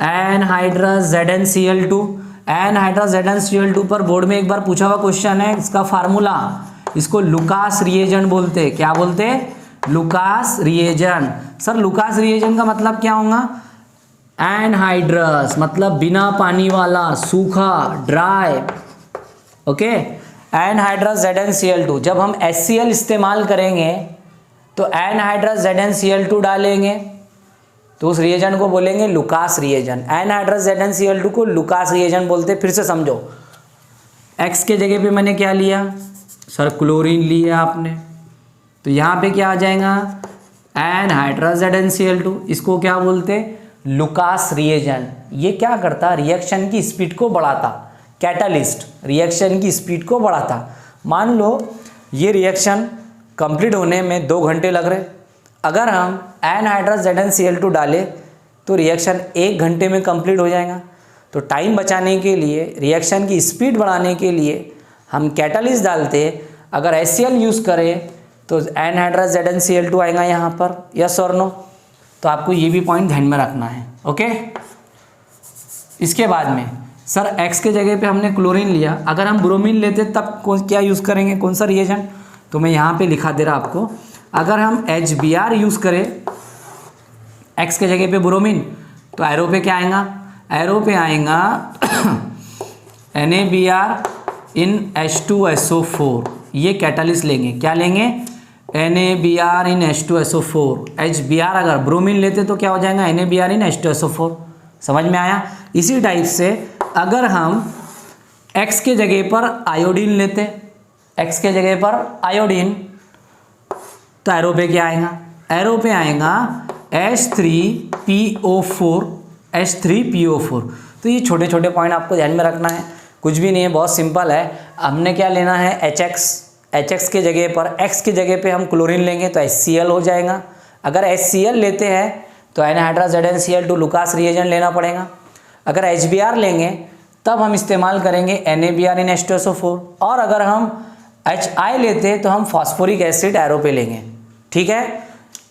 एनहाइड्रस ZnCl2। एनहाइड्रस ZnCl2 पर बोर्ड में एक बार पूछा हुआ क्वेश्चन है, इसका फार्मूला, इसको लुकास रिएजेंट बोलते हैं। क्या बोलते हैं, Lucas reagent. Sir Lucas reagent का मतलब क्या होगा, एनहाइड्रस मतलब बिना पानी वाला, सूखा, ड्राई, ओके, एनहाइड्रस ZnCl2, जब हम HCl इस्तेमाल करेंगे तो एनहाइड्रस ZnCl2 डालेंगे तो उस रिएजेंट को बोलेंगे लुकास रिएजेंट। एनहाइड्रस ZnCl2 को लुकास रिएजेंट बोलते। फिर से समझो, X के जगह पे मैंने क्या लिया सर, क्लोरीन लिया आपने, तो यहाँ पे क्या आ जाएगा एनहाइड्रस ZnCl2, इसको क्या बोलते लुकास रिएजेंट। ये क्या करता, रिएक्शन की स्पीड को बढ़ाता, कैटालिस्ट रिएक्शन की स्पीड को बढ़ाता। मान लो ये रिएक्शन कंप्लीट होने में 2 घंटे लग रहे, अगर हम एनहाइड्रस ZnCl2 डालें तो रिएक्शन 1 घंटे में कंप्लीट हो जाएगा। तो टाइम बचाने के लिए, रिएक्शन की स्पीड बढ़ाने के लिए हम कैटालिस्ट डालते। अगर HCl यूज़ करें तो एनहाइड्रस ZnCl2 आएगा यहाँ पर, यस और नो। तो आपको ये भी पॉइंट ध्यान में रखना है, ओके। इसके बाद में सर X के जगह पे हमने क्लोरीन लिया, अगर हम ब्रोमीन लेते तब क्या यूज़ करेंगे, कौन सा रिएजेंट, तो मैं यहाँ पे लिखा दे रहा आपको। अगर हम HBr यूज़ करें X के जगह पे ब्रोमीन, तो एरो पे क्या आएगा, एरो पे आएगा NaBr इन H2SO4। ये कैटालिस्ट लेंगे, क्या लेंगे NaBr इन H2SO4। HBr अगर ब्रोमीन लेते तो क्या हो जाएगा NaBr इन H2SO4। समझ में आया। इसी टाइप से अगर हम X के जगह पर आयोडीन लेते, X के जगह पर आयोडीन, तो एरो पे क्या आएगा, एरो पे आएगा H3PO4। तो ये छोटे छोटे पॉइंट आपको ध्यान में रखना है, कुछ भी नहीं है, बहुत सिंपल है। हमने क्या लेना है HX के जगह पर, X की जगह पे हम क्लोरीन लेंगे तो HCl हो जाएगा। अगर HCl लेते हैं तो एनहाइड्रस ZnCl2 लुकास रिएजेंट लेना पड़ेगा। अगर HBr लेंगे तब हम इस्तेमाल करेंगे NaBr इन H2SO4। और अगर हम HI लेते तो हम फॉस्फोरिक एसिड एरो पे लेंगे, ठीक है।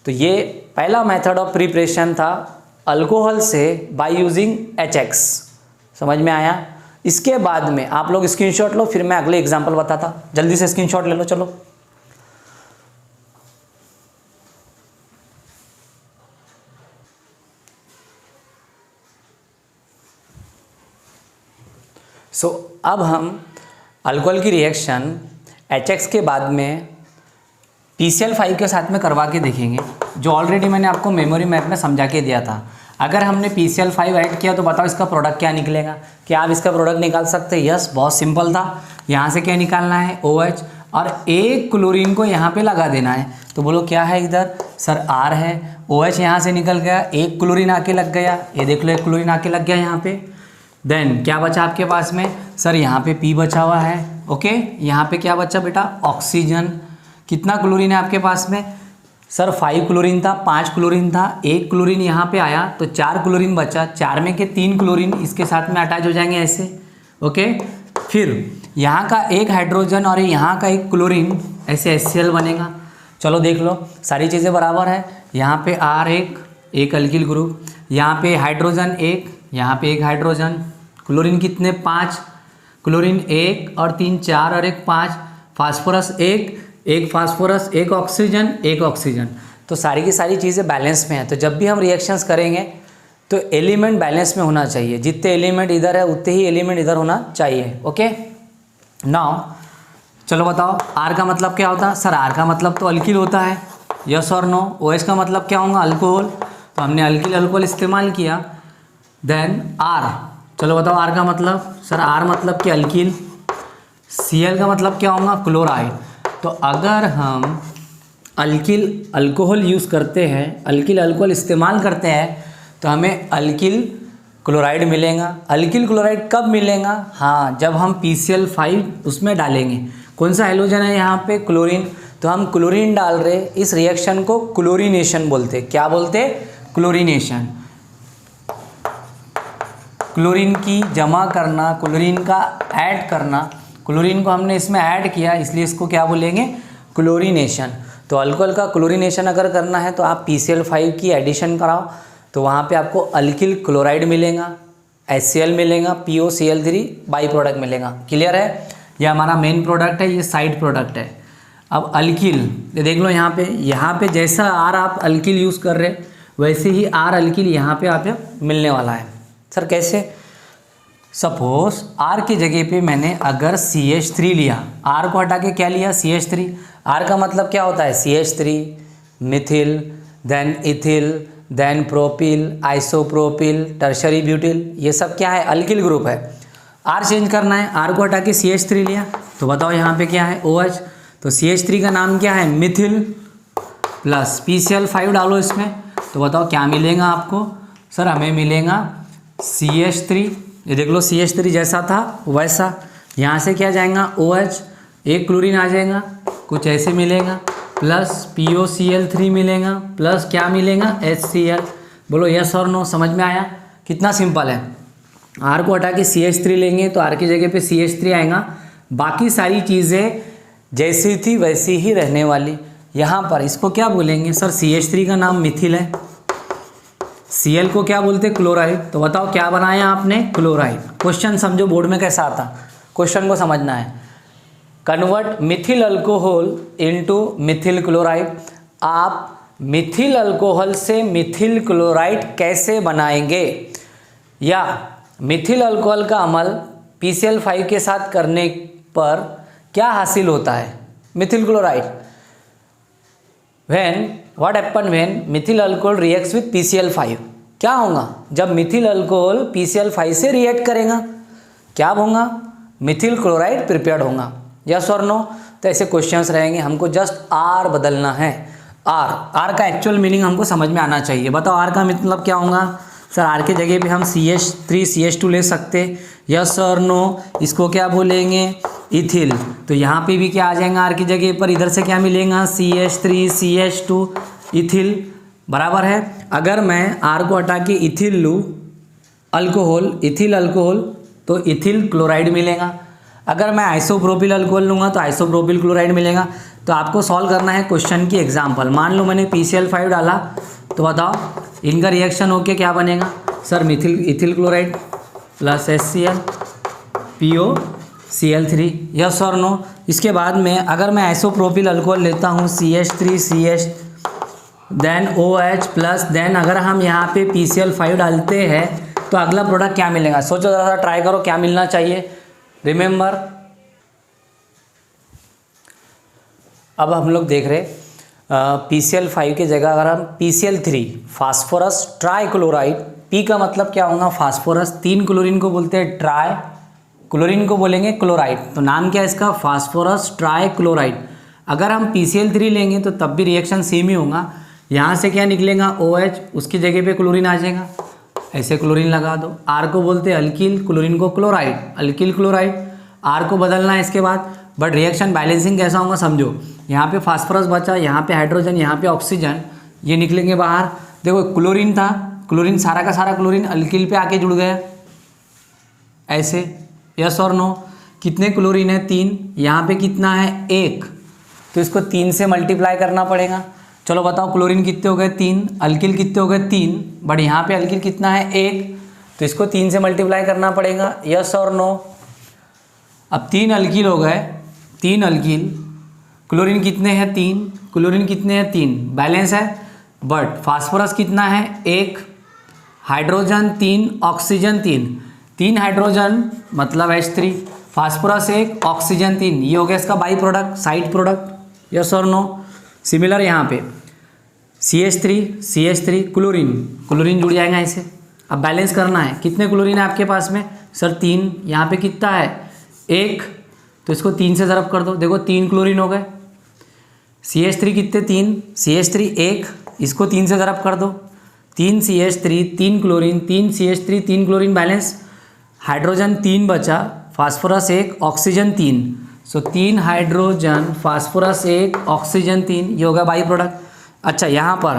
तो ये पहला मेथड ऑफ प्रिपरेशन था अल्कोहल से बाय यूजिंग HX। समझ में आया। इसके बाद में आप लोग स्क्रीनशॉट लो, फिर मैं अगले एग्जांपल बताता। जल्दी से स्क्रीनशॉट ले लो, चलो। अब हम अल्कोहल की रिएक्शन HX के बाद में PCl5 के साथ में करवा के देखेंगे, जो ऑलरेडी मैंने आपको मेमोरी मैप में समझा के दिया था। अगर हमने PCl5 ऐड किया तो बताओ इसका प्रोडक्ट क्या निकलेगा। क्या आप इसका प्रोडक्ट निकाल सकते हैं? यस, बहुत सिंपल था। यहाँ से क्या निकालना है OH, और एक क्लोरीन को यहाँ पे लगा देना है। तो बोलो क्या है इधर, सर R है, OH यहाँ से निकल गया, एक क्लोरीन आके लग गया, ये देख लो एक क्लोरीन आके लग गया यहाँ पे। देन क्या बचा आपके पास में, सर यहाँ पे P बचा हुआ है, ओके। यहाँ पे क्या बचा बेटा, ऑक्सीजन। कितना क्लोरीन है आपके पास में, सर 5 क्लोरीन था, 5 क्लोरीन था, एक क्लोरीन यहाँ पे आया तो 4 क्लोरीन बचा। 4 में के 3 क्लोरीन इसके साथ में अटैच हो जाएंगे ऐसे, ओके। फिर यहाँ का एक हाइड्रोजन और यहाँ का एक क्लोरीन, ऐसे HCl बनेगा। चलो देख लो, सारी चीज़ें बराबर है। यहाँ पे R एक अल्किल ग्रुप, यहाँ पे हाइड्रोजन एक, यहाँ पे एक हाइड्रोजन, क्लोरीन कितने 5, क्लोरीन 1 और 3 4 और 1 5, फास्फोरस एक फास्फोरस, एक ऑक्सीजन। तो सारी की सारी चीज़ें बैलेंस में है। तो जब भी हम रिएक्शंस करेंगे तो एलिमेंट बैलेंस में होना चाहिए, जितने एलिमेंट इधर है उतने ही एलिमेंट इधर होना चाहिए, ओके। नाउ चलो बताओ R का मतलब क्या होता है, सर R का मतलब तो अल्किल होता है, यस और नो। OH का मतलब क्या होगा, अल्कोहल। तो हमने अल्किल अल्कोहल इस्तेमाल किया। देन R, चलो बताओ R का मतलब, सर R मतलब कि अल्किल। Cl का मतलब क्या होगा, क्लोराइड। तो अगर हम अल्किल अल्कोहल यूज़ करते हैं, अल्किल अल्कोहल इस्तेमाल करते हैं, तो हमें अल्किल क्लोराइड मिलेगा। अल्किल क्लोराइड कब मिलेगा, हाँ, जब हम PCl5 उसमें डालेंगे। कौन सा हैलोजन है यहाँ पे, क्लोरीन। तो हम क्लोरीन डाल रहे, इस रिएक्शन को क्लोरीनेशन बोलते। क्या बोलते, क्लोरीनेशन। क्लोरीन की जमा करना, क्लोरीन का ऐड करना, क्लोरीन को हमने इसमें ऐड किया, इसलिए इसको क्या बोलेंगे, क्लोरीनेशन। तो अल्कोहल का क्लोरीनेशन अगर करना है तो आप PCl5 की एडिशन कराओ, तो वहाँ पे आपको अल्किल क्लोराइड मिलेगा, HCl मिलेगा, POCl3 बाई प्रोडक्ट मिलेगा। क्लियर है। ये हमारा मेन प्रोडक्ट है, ये साइड प्रोडक्ट है। अब अल्किल, ये देख लो यहाँ पे जैसा R आप अल्किल यूज़ कर रहे वैसे ही R अल्किल यहाँ पे आप मिलने वाला है। सर कैसे, सपोज R की जगह पे मैंने अगर CH3 लिया, R को हटा के क्या लिया, CH3। R का मतलब क्या होता है, CH3, methyl, then ethyl, then propyl, isopropyl, tertiary butyl, ये सब क्या है, अल्किल ग्रुप है। R चेंज करना है, R को हटा के CH3 लिया, तो बताओ यहाँ पे क्या है, OH। तो CH3 का नाम क्या है, मिथिल प्लस PCl5 डालो इसमें, तो बताओ क्या मिलेगा आपको। सर हमें मिलेगा CH3, ये देख लो CH3 जैसा था वैसा, यहाँ से क्या जाएगा OH, एक क्लोरीन आ जाएगा, कुछ ऐसे मिलेगा, प्लस POCl3 मिलेगा, प्लस क्या मिलेगा, HCl। बोलो यस और नो, समझ में आया। कितना सिंपल है। R को हटा के CH3 लेंगे तो R की जगह पे CH3 आएगा, बाकी सारी चीज़ें जैसी थी वैसी ही रहने वाली। यहाँ पर इसको क्या बोलेंगे, सर CH3 का नाम मिथिल है, Cl को क्या बोलते हैं, क्लोराइड। तो बताओ क्या बनाया आपने, क्लोराइड। क्वेश्चन समझो बोर्ड में कैसा आता, क्वेश्चन को समझना है। Convert Mithil alcohol into Mithil chloride. आप मिथिल अल्कोहल से मिथिल क्लोराइड कैसे बनाएंगे, या मिथिल अल्कोहल का अमल PCl5 के साथ करने पर क्या हासिल होता है, Mithil chloride. What happen when Mithil alcohol reacts with PCl5, क्या होगा जब मिथिल अल्कोहल PCl5 से रिएक्ट करेगा, क्या होगा, मिथिल क्लोराइड प्रिपेयर्ड होगा, यस और नो। तो ऐसे क्वेश्चंस रहेंगे, हमको जस्ट R बदलना है। R का एक्चुअल मीनिंग हमको समझ में आना चाहिए। बताओ R का मतलब क्या होगा, सर R की जगह पे हम CH3 CH2 ले सकते, यस और नो। इसको क्या बोलेंगे, इथिल। तो यहाँ पे भी क्या आ जाएगा R की जगह पर, इधर से क्या मिलेगा, CH3 CH2 इथिल, बराबर है। अगर मैं R को हटा के इथिल लूँ, अल्कोहल, इथिल अल्कोहल, तो इथिल क्लोराइड मिलेगा। अगर मैं आइसोप्रोपिल अल्कोहल लूँगा तो आइसोप्रोपिल क्लोराइड मिलेगा। तो आपको सॉल्व करना है क्वेश्चन की एग्जाम्पल। मान लो मैंने PCl5 डाला, तो बताओ इनका रिएक्शन होके क्या बनेगा, sir Mithil ethyl chloride plus HCl POCl3, yes और नो। इसके बाद में अगर मैं आइसोप्रोपिल अल्कोहल लेता हूँ CH3 CH then OH plus then अगर हम यहाँ पे PCl5 डालते हैं तो अगला प्रोडक्ट क्या मिलेगा, सोचो ज़रा सा, ट्राई करो क्या मिलना चाहिए। रिमेंबर, अब हम लोग देख रहे PCl5 की जगह अगर हम PCl3 फास्फोरस ट्राइक्लोराइड, P का मतलब क्या होगा, फास्फोरस, 3 क्लोरीन को बोलते हैं ट्राई, क्लोरीन को बोलेंगे क्लोराइड, तो नाम क्या है इसका, फास्फोरस ट्राइक्लोराइड। अगर हम PCl3 लेंगे तो तब भी रिएक्शन सेम ही होगा, यहाँ से क्या निकलेगा OH, उसकी जगह पे क्लोरीन आ जाएगा, ऐसे क्लोरीन लगा दो। R को बोलते हैं अल्किल, क्लोरीन को क्लोराइड, अल्किल क्लोराइड। R को बदलना है इसके बाद, बट रिएक्शन बैलेंसिंग कैसा होगा समझो, यहाँ पे फास्फोरस बचा, यहाँ पे हाइड्रोजन, यहाँ पे ऑक्सीजन, ये निकलेंगे बाहर। देखो क्लोरीन था, क्लोरीन सारा का सारा क्लोरीन अल्किल पे आके जुड़ गया, ऐसे, यस और नो। कितने क्लोरीन है, 3, यहाँ पे कितना है, 1, तो इसको 3 से मल्टीप्लाई करना पड़ेगा। चलो बताओ क्लोरीन कितने हो गए, 3, अल्किल कितने हो गए, 3, बट यहाँ पे अल्किल कितना है, 1, तो इसको 3 से मल्टीप्लाई करना पड़ेगा, यस और नो। अब 3 अल्किल हो गए, 3 अल्किल, क्लोरीन कितने हैं, 3, क्लोरीन कितने हैं, 3, बैलेंस है, बट फास्फोरस कितना है, 1, हाइड्रोजन 3, ऑक्सीजन 3, 3 हाइड्रोजन मतलब H3, फास्फोरस 1, ऑक्सीजन 3, ये हो गया इसका by product, side product, yes और नो। सिमिलर यहाँ पे CH3 क्लोरीन, क्लोरीन जुड़ जाएगा इसे। अब बैलेंस करना है, कितने क्लोरीन है आपके पास में, सर 3, यहाँ पे कितना है, 1, तो इसको 3 से ज़रब कर दो, देखो 3 क्लोरीन हो गए। CH3 कितने, 3, CH3 1, इसको 3 से ज़रब कर दो, 3 CH3 3 chlorine, 3 CH3 3 chlorine, balance. Hydrogen 3 बचा, फास्फोरस 1, ऑक्सीजन 3, सो 3 हाइड्रोजन, फास्फोरस 1, ऑक्सीजन 3, ये होगा बाई प्रोडक्ट। अच्छा यहाँ पर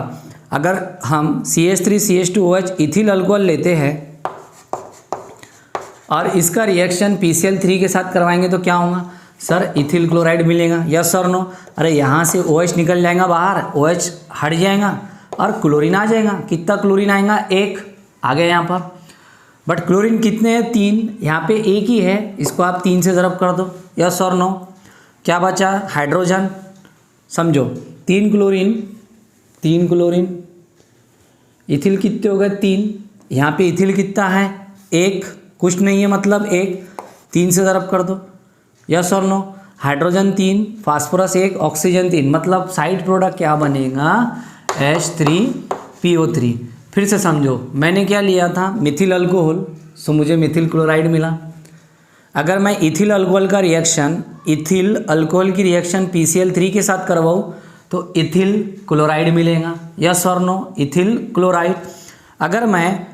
अगर हम CH3 CH2OH इथिल अल्कोहल लेते हैं और इसका रिएक्शन PCl3 के साथ करवाएंगे तो क्या होगा, सर इथिल क्लोराइड मिलेगा, यस और नो। अरे यहाँ से OH निकल जाएगा बाहर, OH हट जाएगा और क्लोरीन आ जाएगा। कितना क्लोरीन आएगा, 1 आ गया यहाँ पर, बट क्लोरीन कितने हैं, 3, यहाँ पे 1 ही है, इसको आप 3 से ज़रब कर दो, यस और नो। क्या बचा, हाइड्रोजन, समझो 3 क्लोरीन, इथिल कितने हो गए, 3, यहाँ पे इथिल कितना है, 1, कुछ नहीं है मतलब 1, 3 से ज़रब कर दो, यस और नो। हाइड्रोजन 3, फास्फोरस 1, ऑक्सीजन 3, मतलब साइड प्रोडक्ट क्या बनेगा, H3PO3। फिर से समझो, मैंने क्या लिया था, मिथिल अल्कोहल, सो मुझे मिथिल क्लोराइड मिला। अगर मैं इथिल अल्कोहल का रिएक्शन, इथिल अल्कोहल की रिएक्शन PCl3 के साथ करवाऊँ तो इथिल क्लोराइड मिलेगा, यस और नो, इथिल क्लोराइड। अगर मैं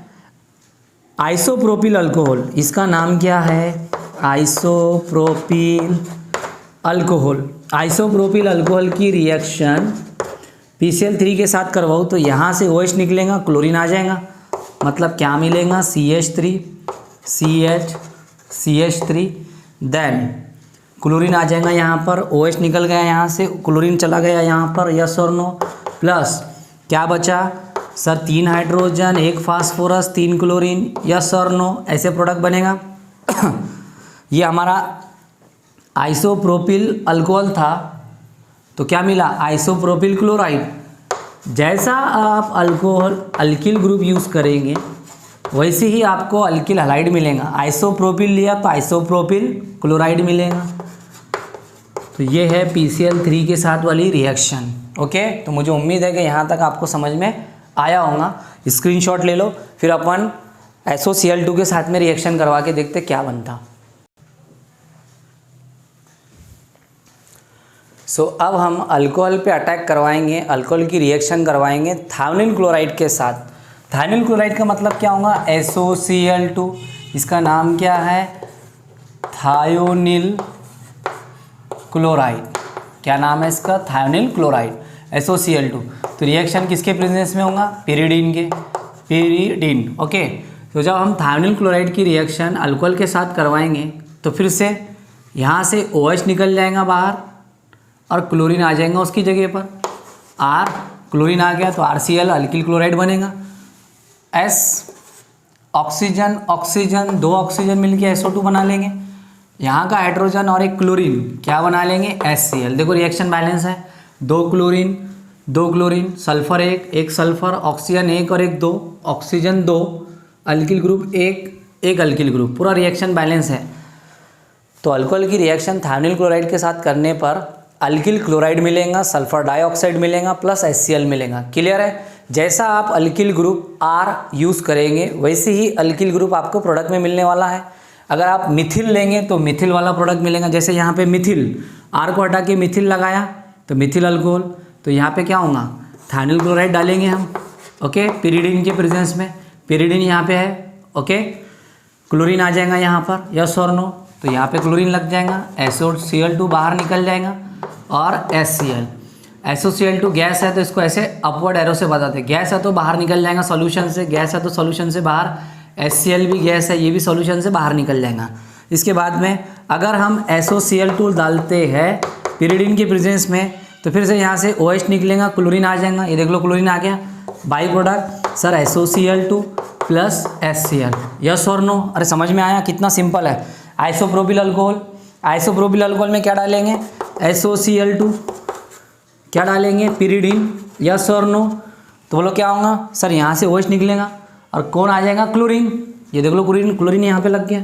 आइसोप्रोपिल अल्कोहल, इसका नाम क्या है, आइसोप्रोपिल अल्कोहल, आइसोप्रोपिल अल्कोहल की रिएक्शन PCl3 के साथ करवाऊँ तो यहाँ से OH निकलेगा, क्लोरीन आ जाएगा, मतलब क्या मिलेगा, CH3, देन क्लोरीन आ जाएगा यहाँ पर, OH निकल गया यहाँ से, क्लोरीन चला गया यहाँ पर, यस और नो, प्लस क्या बचा sir, 3 hydrogen, 1 phosphorus, 3 chlorine, yes और नो, ऐसे प्रोडक्ट बनेगा। ये हमारा आइसोप्रोपिल अल्कोहल था, तो क्या मिला, आइसोप्रोपिल क्लोराइड। जैसा आप अल्कोहल अल्किल ग्रुप यूज़ करेंगे वैसे ही आपको अल्किल हलाइड मिलेगा। आइसोप्रोपिल लिया तो आइसोप्रोपिल क्लोराइड मिलेगा। तो ये है PCl3 के साथ वाली रिएक्शन। ओके, तो मुझे उम्मीद है कि यहाँ तक आपको समझ में आया होगा। स्क्रीनशॉट ले लो, फिर अपन SOCl2 के साथ में रिएक्शन करवा के देखते क्या बनता। अब हम अल्कोहल पे अटैक करवाएंगे, अल्कोहल की रिएक्शन करवाएंगे थायोनिल क्लोराइड के साथ। थायोनिल क्लोराइड का मतलब क्या होगा, SOCl2, इसका नाम क्या है, थायोनिल क्लोराइड। क्या नाम है इसका, थायोनिल क्लोराइड, SOCl2। तो रिएक्शन किसके प्रेजेंस में होगा, पिरिडीन के, पिरिडीन। ओके, तो जब हम थायोनिल क्लोराइड की रिएक्शन अल्कोहल के साथ करवाएंगे तो फिर से यहाँ से OH निकल जाएगा बाहर और क्लोरीन आ जाएगा उसकी जगह पर। R क्लोरीन आ गया तो RCl अल्किल क्लोराइड बनेगा। S ऑक्सीजन, ऑक्सीजन, 2 ऑक्सीजन मिलके SO2 बना लेंगे। यहाँ का हाइड्रोजन और एक क्लोरीन क्या बना लेंगे, HCl। देखो रिएक्शन बैलेंस है, 2 chlorine, 2 chlorine, sulphur 1, 1 sulphur, oxygen 1 और 1 2, oxygen 2, alkyl group 1, 1 alkyl group, पूरा रिएक्शन बैलेंस है। तो अल्कोहल की रिएक्शन थायोनिल क्लोराइड के साथ करने पर अल्किल क्लोराइड मिलेगा, सल्फर डाइऑक्साइड मिलेगा, प्लस HCl मिलेगा। क्लियर है। जैसा आप अल्किल ग्रुप R यूज़ करेंगे वैसे ही अल्किल ग्रुप आपको प्रोडक्ट में मिलने वाला है। अगर आप मिथिल लेंगे तो मिथिल वाला प्रोडक्ट मिलेगा। जैसे यहाँ पे मिथिल, R को हटा के मिथिल लगाया तो मिथिल अल्कोहल, तो यहाँ पे क्या होगा, थायोनिल क्लोराइड डालेंगे हम। ओके, पिरिडीन के प्रेजेंस में, पिरिडीन यहाँ पे है। ओके, क्लोरीन आ जाएगा यहाँ पर, यस और नो, तो यहाँ पे क्लोरीन लग जाएगा, SOCl2 बाहर निकल जाएगा और HCl। SOCl2 गैस है तो इसको ऐसे अपवर्ड एरो से बताते हैं, गैस है तो बाहर निकल जाएगा सॉल्यूशन से, गैस है तो सॉल्यूशन से बाहर, HCl भी गैस है, ये भी सॉल्यूशन से बाहर निकल जाएगा। इसके बाद में अगर हम SOCl2 डालते हैं पिरिडीन के प्रेजेंस में तो फिर से यहाँ से OH निकलेगा, क्लोरीन आ जाएगा, ये देख लो क्लोरीन आ गया, by product sir SOCl2 plus HCl, yes और नो। अरे समझ में आया, कितना सिंपल है। आइसोप्रोपिल अल्कोहल, आइसोप्रोपिल अल्कोहल में क्या डालेंगे, SOCl2, क्या डालेंगे, पिरिडीन, यस और नो। तो बोलो क्या होगा सर, यहाँ से OH निकलेगा और कौन आ जाएगा, क्लोरीन, ये देख लो क्लोरीन, क्लोरीन यहाँ पे लग गया,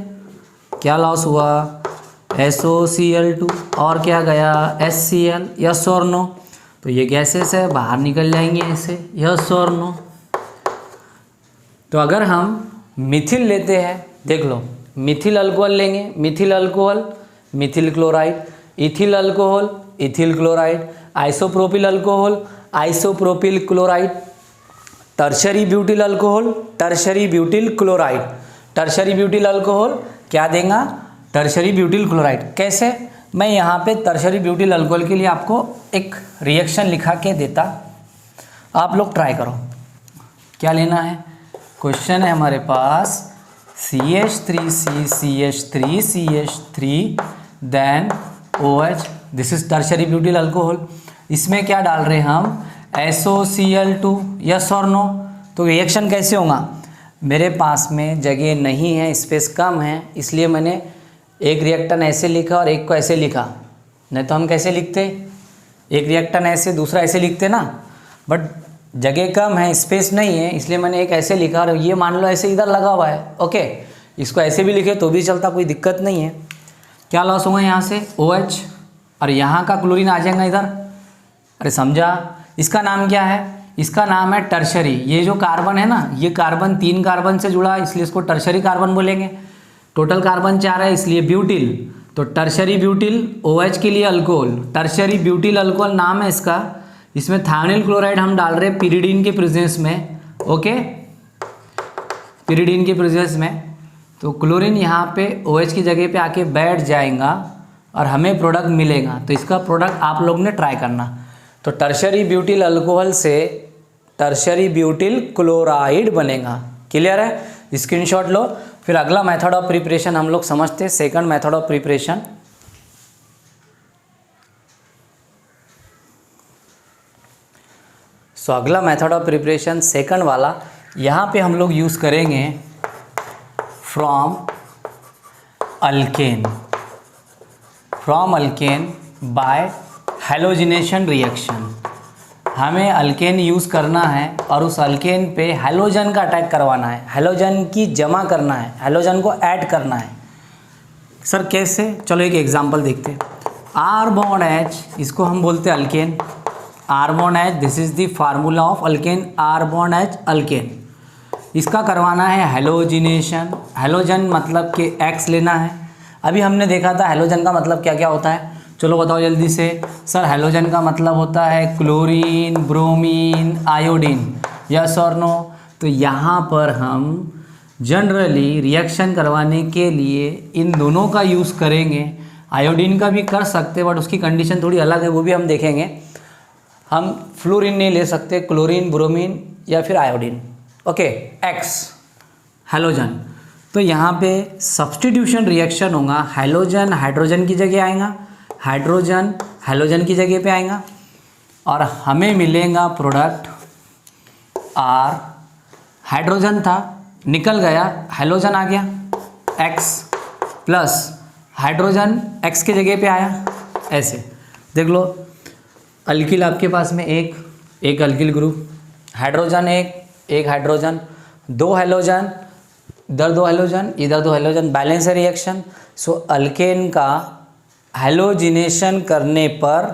क्या लॉस हुआ, SOCl2 और क्या गया, HCl, यस और नो। तो ये गैसेस है, बाहर निकल जाएंगे ऐसे, यस और नो। तो अगर हम मिथिल लेते हैं, देख लो मिथिल अल्कोहल लेंगे, Mithil alcohol, Mithil chloride, ethyl alcohol, ethyl chloride, isopropyl alcohol, isopropyl chloride, tertiary butyl alcohol, tertiary butyl chloride, tertiary butyl alcohol क्या देगा, टर्शरी ब्यूटिल क्लोराइड। कैसे, मैं यहाँ पे टर्शरी ब्यूटिल अल्कोहल के लिए आपको एक रिएक्शन लिखा के देता, आप लोग ट्राई करो। क्या लेना है, क्वेश्चन है हमारे पास, CH3CCH3CH3 then OH, this is tertiary butyl alcohol. इसमें क्या डाल रहे हैं हम, SOCl2, यस और नो। तो रिएक्शन कैसे होगा, मेरे पास में जगह नहीं है, स्पेस कम है, इसलिए मैंने एक रिएक्टेंट ऐसे लिखा और एक को ऐसे लिखा। नहीं तो हम कैसे लिखते, एक रिएक्टेंट ऐसे दूसरा ऐसे लिखते ना, बट जगह कम है, स्पेस नहीं है, इसलिए मैंने एक ऐसे लिखा और ये मान लो ऐसे इधर लगा हुआ है। ओके, इसको ऐसे भी लिखे तो भी चलता, कोई दिक्कत नहीं है। क्या लॉस होगा यहाँ से OH, और यहाँ का क्लोरीन आ जाएगा इधर। अरे समझा। इसका नाम क्या है? इसका नाम है टर्शरी। ये जो कार्बन है ना, ये कार्बन 3 कार्बन से जुड़ा है, इसलिए इसको टर्शरी कार्बन बोलेंगे। टोटल कार्बन 4 है, इसलिए ब्यूटिल, तो टर्शरी ब्यूटिल। OH के लिए अल्कोहल, टर्शरी ब्यूटिल अल्कोहल नाम है इसका। इसमें थायोनिल क्लोराइड हम डाल रहे हैं पिरिडीन के प्रेजेंस में, ओके, पिरिडीन के प्रेजेंस में। तो क्लोरीन यहाँ पे OH की जगह पे आके बैठ जाएगा और हमें प्रोडक्ट मिलेगा। तो इसका प्रोडक्ट आप लोग ने ट्राई करना। तो टर्शरी ब्यूटिल अल्कोहल से टर्शरी ब्यूटिल क्लोराइड बनेगा। क्लियर है? स्क्रीनशॉट लो। फिर अगला मेथड ऑफ प्रिपरेशन हम लोग समझते हैं, सेकंड मेथड ऑफ प्रिपरेशन। सो अगला मेथड ऑफ प्रिपरेशन सेकंड वाला, यहाँ पे हम लोग यूज़ करेंगे from alkane by halogenation reaction. हमें अल्केन यूज़ करना है और उस अल्केन पे हैलोजन का अटैक करवाना है, हैलोजन की जमा करना है, हैलोजन को ऐड करना है। सर कैसे? चलो एक एग्जांपल देखते हैं। R बॉन्ड H, इसको हम बोलते हैं alkane. R bond H, this is the formula of alkane, R bond H alkane. इसका करवाना है हैलोजिनेशन। हैलोजन मतलब कि X लेना है। अभी हमने देखा था हैलोजन का मतलब क्या क्या होता है, चलो बताओ जल्दी से। सर हैलोजन का मतलब होता है क्लोरीन, ब्रोमीन, आयोडीन, यस और नो। तो यहाँ पर हम जनरली रिएक्शन करवाने के लिए इन दोनों का यूज़ करेंगे। आयोडीन का भी कर सकते, बट उसकी कंडीशन थोड़ी अलग है, वो भी हम देखेंगे। हम फ्लोरीन नहीं ले सकते, क्लोरीन, ब्रोमीन या फिर आयोडीन, ओके। X halogen. तो यहाँ पे सब्स्टिट्यूशन रिएक्शन होगा, हैलोजन हाइड्रोजन की जगह आएगा, हाइड्रोजन हैलोजन की जगह पे आएगा और हमें मिलेगा प्रोडक्ट R। हाइड्रोजन था, निकल गया, हैलोजन आ गया, X प्लस हाइड्रोजन X की जगह पे आया। ऐसे देख लो, अल्किल आपके पास में एक अल्किल ग्रुप, हाइड्रोजन एक हाइड्रोजन, 2 हैलोजन, इधर 2 हैलोजन, इधर 2 हैलोजन, बैलेंस है रिएक्शन। सो अल्केन का हैलोजिनेशन करने पर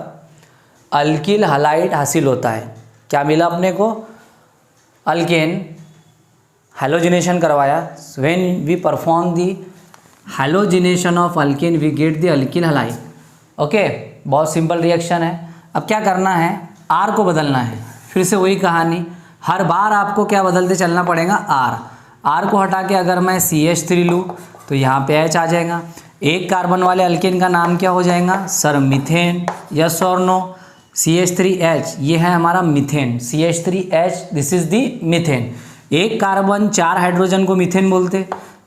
अल्किल हलाइड हासिल होता है। क्या मिला अपने को? अल्केन हैलोजिनेशन करवाया। When we perform the halogenation of alkane we get the alkyl halide, okay. बहुत सिंपल रिएक्शन है। अब क्या करना है? R को बदलना है। फिर से वही कहानी, हर बार आपको क्या बदलते चलना पड़ेगा? R को हटा के अगर मैं CH3 लूँ तो यहाँ पे H आ जाएगा। एक कार्बन वाले अल्केन का नाम क्या हो जाएगा? सर मीथेन, यस और नो। CH3H ये है हमारा methane, CH3H this is the methane. एक कार्बन 4 हाइड्रोजन को मीथेन बोलते,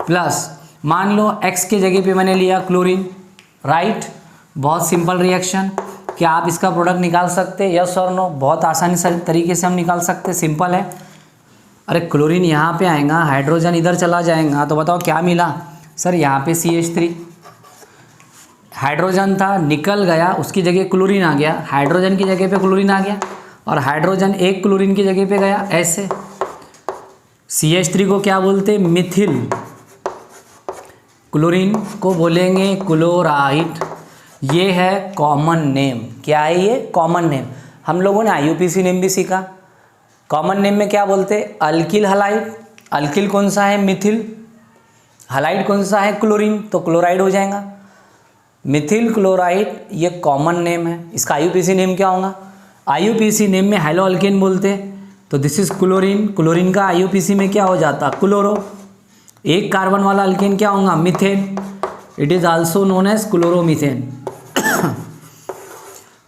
प्लस मान लो X के जगह पे मैंने लिया क्लोरीन, राइट। बहुत सिंपल रिएक्शन। क्या आप इसका प्रोडक्ट निकाल सकते हैं? यस और नो। बहुत आसानी से तरीके से हम निकाल सकते, सिंपल है। अरे क्लोरीन यहाँ पे आएगा, हाइड्रोजन इधर चला जाएगा, तो बताओ क्या मिला? सर यहाँ पे CH3, हाइड्रोजन था, निकल गया, उसकी जगह क्लोरीन आ गया, हाइड्रोजन की जगह पे क्लोरीन आ गया और हाइड्रोजन एक क्लोरीन की जगह पे गया। ऐसे CH3 को क्या बोलते? मिथिल। क्लोरीन को बोलेंगे क्लोराइड। ये है कॉमन नेम। क्या है ये? Common name. हम लोगों ने IUPAC नेम भी सीखा। कॉमन नेम में क्या बोलते? Alkyl halide. अल्किल कौन सा है? मिथिल। हलाइड कौन सा है? क्लोरीन, तो क्लोराइड हो जाएगा। मिथिल क्लोराइड ये कॉमन नेम है। इसका IUPAC नेम क्या होगा? IUPAC नेम में हैलो अल्केन बोलते, तो दिस इज क्लोरीन। क्लोरीन का IUPAC में क्या हो जाता? क्लोरो। एक कार्बन वाला अल्केन क्या होगा? Methane. It is also known as chloromethane.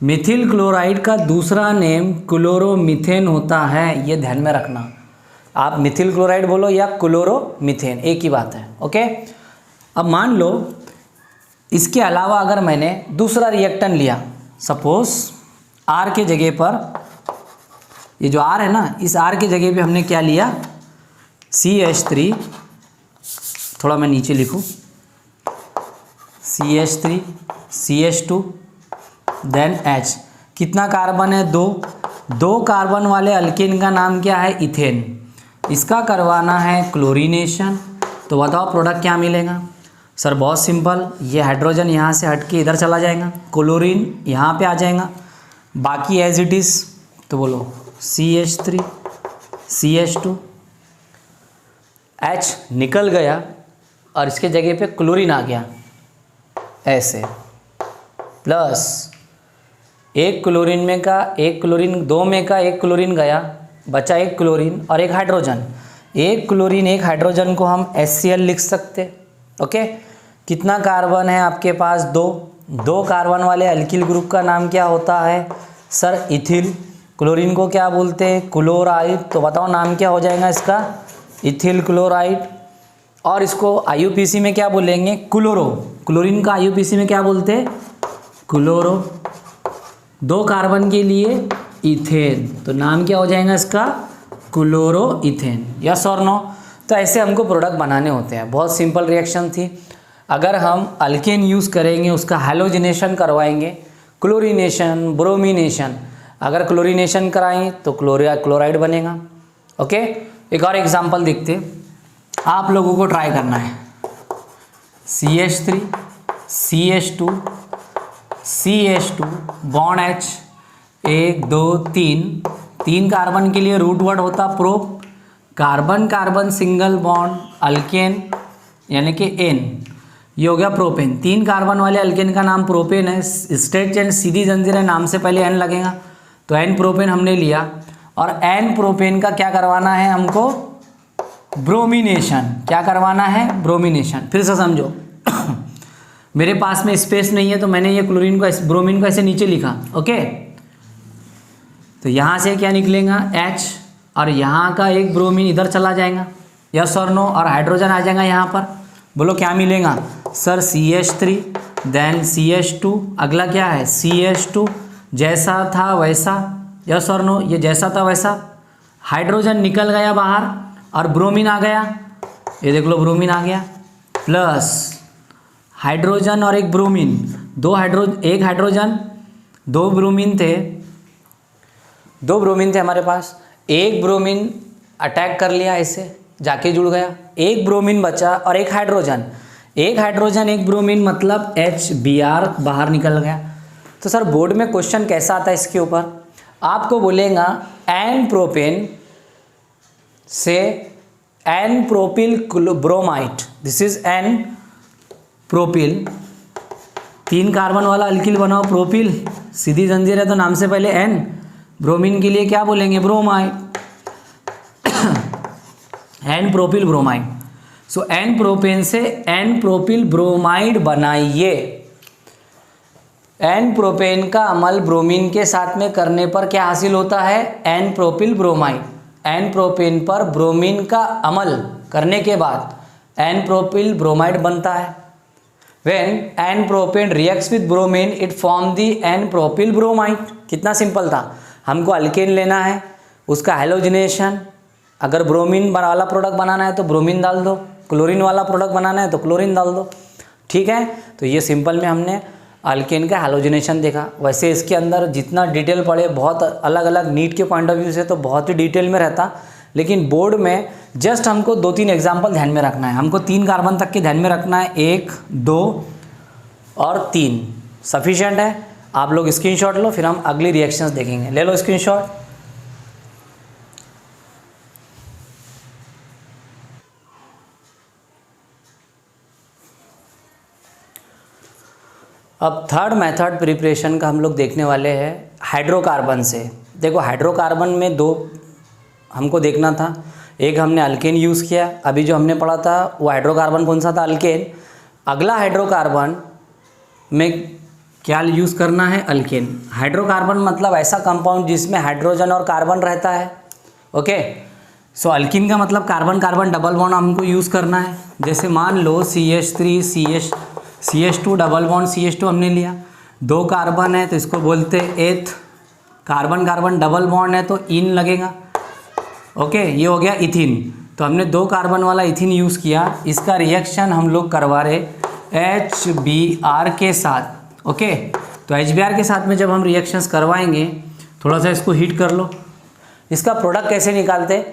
Methyl chloride का दूसरा नेम क्लोरोमीथेन होता है, ये ध्यान में रखना। आप मिथिल क्लोराइड बोलो या क्लोरोमीथेन, एक ही बात है, ओके। अब मान लो इसके अलावा अगर मैंने दूसरा रिएक्टेंट लिया, सपोज R के जगह पर, ये जो R है ना, इस R के जगह पे हमने क्या लिया? CH3, थोड़ा मैं नीचे लिखूँ, CH3, CH2 देन H। कितना कार्बन है? 2 कार्बन वाले अल्केन का नाम क्या है? इथेन। इसका करवाना है क्लोरीनेशन, तो बताओ प्रोडक्ट क्या मिलेगा। सर बहुत सिंपल, ये हाइड्रोजन यहाँ से हट के इधर चला जाएगा, क्लोरीन यहाँ पे आ जाएगा, बाकी एज इट इज़। तो बोलो CH3 CH2, H निकल गया और इसके जगह पे क्लोरीन आ गया ऐसे, प्लस एक क्लोरीन में का एक क्लोरीन, दो में का एक क्लोरीन गया, बचा एक क्लोरीन और एक हाइड्रोजन। एक क्लोरीन एक हाइड्रोजन को हम HCl लिख सकते। ओके, कितना कार्बन है आपके पास? दो कार्बन वाले अल्किल ग्रुप का नाम क्या होता है? Sir ethyl. क्लोरीन को क्या बोलते हैं? क्लोराइड। तो बताओ नाम क्या हो जाएगा इसका? Ethyl chloride. और इसको IUPAC में क्या बोलेंगे? क्लोरो। क्लोरीन का IUPAC में क्या बोलते हैं? क्लोरो। दो कार्बन के लिए इथेन, तो नाम क्या हो जाएगा इसका? Chloro ethane. यस और नो? तो ऐसे हमको प्रोडक्ट बनाने होते हैं। बहुत सिंपल रिएक्शन थी। अगर हम अल्केन यूज़ करेंगे, उसका हैलोजिनेशन करवाएंगे, क्लोरीनेशन, ब्रोमिनेशन, अगर क्लोरीनेशन कराएं तो क्लोराइड बनेगा। ओके, एक और एग्जांपल देखते हैं, आप लोगों को ट्राई करना है। CH3 CH2 CH2 bond H, 1 2 3, 3 carbon के लिए रूट वर्ड होता prop. Carbon carbon single bond alkane यानी कि N, ये हो गया प्रोपेन। 3 कार्बन वाले अल्केन का नाम प्रोपेन है। स्ट्रेट चेन सीधी जंजीर है, नाम से पहले N लगेगा, तो N प्रोपेन हमने लिया। और N प्रोपेन का क्या करवाना है हमको? ब्रोमिनेशन। क्या करवाना है? ब्रोमिनेशन। फिर से समझो मेरे पास में स्पेस नहीं है तो मैंने ये क्लोरीन को, ब्रोमीन को ऐसे नीचे लिखा। ओके, तो यहाँ से क्या निकलेगा? H, और यहाँ का एक ब्रोमीन इधर चला जाएगा, यस और नो, और हाइड्रोजन आ जाएगा यहाँ पर। बोलो क्या मिलेगा? सर CH3 देन CH2, अगला क्या है? CH2, जैसा था वैसा, यस और नो? ये जैसा था वैसा, हाइड्रोजन निकल गया बाहर और ब्रोमीन आ गया, ये देख लो ब्रोमीन आ गया, प्लस हाइड्रोजन और एक ब्रोमीन, एक हाइड्रोजन, दो ब्रोमीन थे हमारे पास। एक ब्रोमीन अटैक कर लिया, ऐसे जाके जुड़ गया, एक ब्रोमीन बचा और एक हाइड्रोजन एक ब्रोमीन, मतलब HBr बाहर निकल गया। तो सर बोर्ड में क्वेश्चन कैसा आता है इसके ऊपर? आपको बोलेगा N प्रोपेन से N propyl bromide, this is N propyl, 3 carbon वाला अल्किल बनाओ प्रोपिल, सीधी जंजीर है तो नाम से पहले N, ब्रोमीन के लिए क्या बोलेंगे? Bromide. N propyl bromide. So N propane से N प्रोपिल ब्रोमाइड बनाइए। N प्रोपेन का अमल ब्रोमीन के साथ में करने पर क्या हासिल होता है? N propyl bromide. N propane पर ब्रोमीन का अमल करने के बाद N प्रोपिल ब्रोमाइड बनता है। When N propane reacts with bromine it form the N propyl bromide. कितना सिंपल था। हमको अल्केन लेना है, उसका हैलोजिनेशन, अगर ब्रोमीन वाला प्रोडक्ट बनाना है तो ब्रोमीन डाल दो, क्लोरीन वाला प्रोडक्ट बनाना है तो क्लोरीन डाल दो। ठीक है, तो ये सिंपल में हमने अल्केन का हैलोजिनेशन देखा। वैसे इसके अंदर जितना डिटेल पढ़े, बहुत अलग अलग नीट के पॉइंट ऑफ व्यू से तो बहुत ही डिटेल में रहता, लेकिन बोर्ड में जस्ट हमको 2-3 एग्जाम्पल ध्यान में रखना है। हमको 3 कार्बन तक के ध्यान में रखना है, 1 2 और 3 सफिशिएंट है। आप लोग स्क्रीनशॉट लो, फिर हम अगली रिएक्शंस देखेंगे। ले लो स्क्रीनशॉट। अब थर्ड मेथड प्रिपरेशन का हम लोग देखने वाले हैं हाइड्रोकार्बन से। देखो हाइड्रोकार्बन में 2 हमको देखना था, एक हमने अल्केन यूज़ किया, अभी जो हमने पढ़ा था वो हाइड्रोकार्बन कौन सा था? अल्केन। अगला हाइड्रोकार्बन में क्या यूज़ करना है? अल्केन। हाइड्रोकार्बन मतलब ऐसा कंपाउंड जिसमें हाइड्रोजन और कार्बन रहता है। ओके, सो अल्कीन का मतलब कार्बन कार्बन डबल बॉन्ड हमको यूज़ करना है। जैसे मान लो CH3 CH2 double bond CH2 हमने लिया, 2 कार्बन है तो इसको बोलते एथ, कार्बन कार्बन डबल बॉन्ड है तो इन लगेगा। ओके, ये हो गया इथिन। तो हमने 2 कार्बन वाला इथिन यूज़ किया, इसका रिएक्शन हम लोग करवा रहे HBr के साथ। ओके, तो HBr के साथ में जब हम रिएक्शंस करवाएंगे, थोड़ा सा इसको हीट कर लो। इसका प्रोडक्ट कैसे निकालते?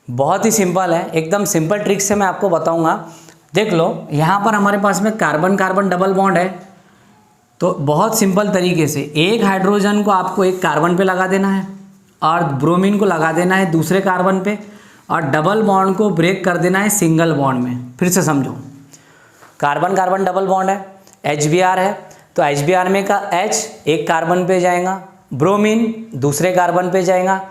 बहुत ही सिंपल है, एकदम सिंपल ट्रिक से मैं आपको बताऊंगा। देख लो यहाँ पर हमारे पास में कार्बन कार्बन डबल बॉन्ड है, तो बहुत सिंपल तरीके से एक हाइड्रोजन को आपको एक कार्बन पे लगा देना है और ब्रोमीन को लगा देना है दूसरे कार्बन पे, और डबल बॉन्ड को ब्रेक कर देना है सिंगल बॉन्ड में। फिर से समझो, कार्बन कार्बन डबल बॉन्ड है, HBr है, तो HBr में का H एक कार्बन पे जाएगा, ब्रोमीन दूसरे कार्बन पे जाएगा,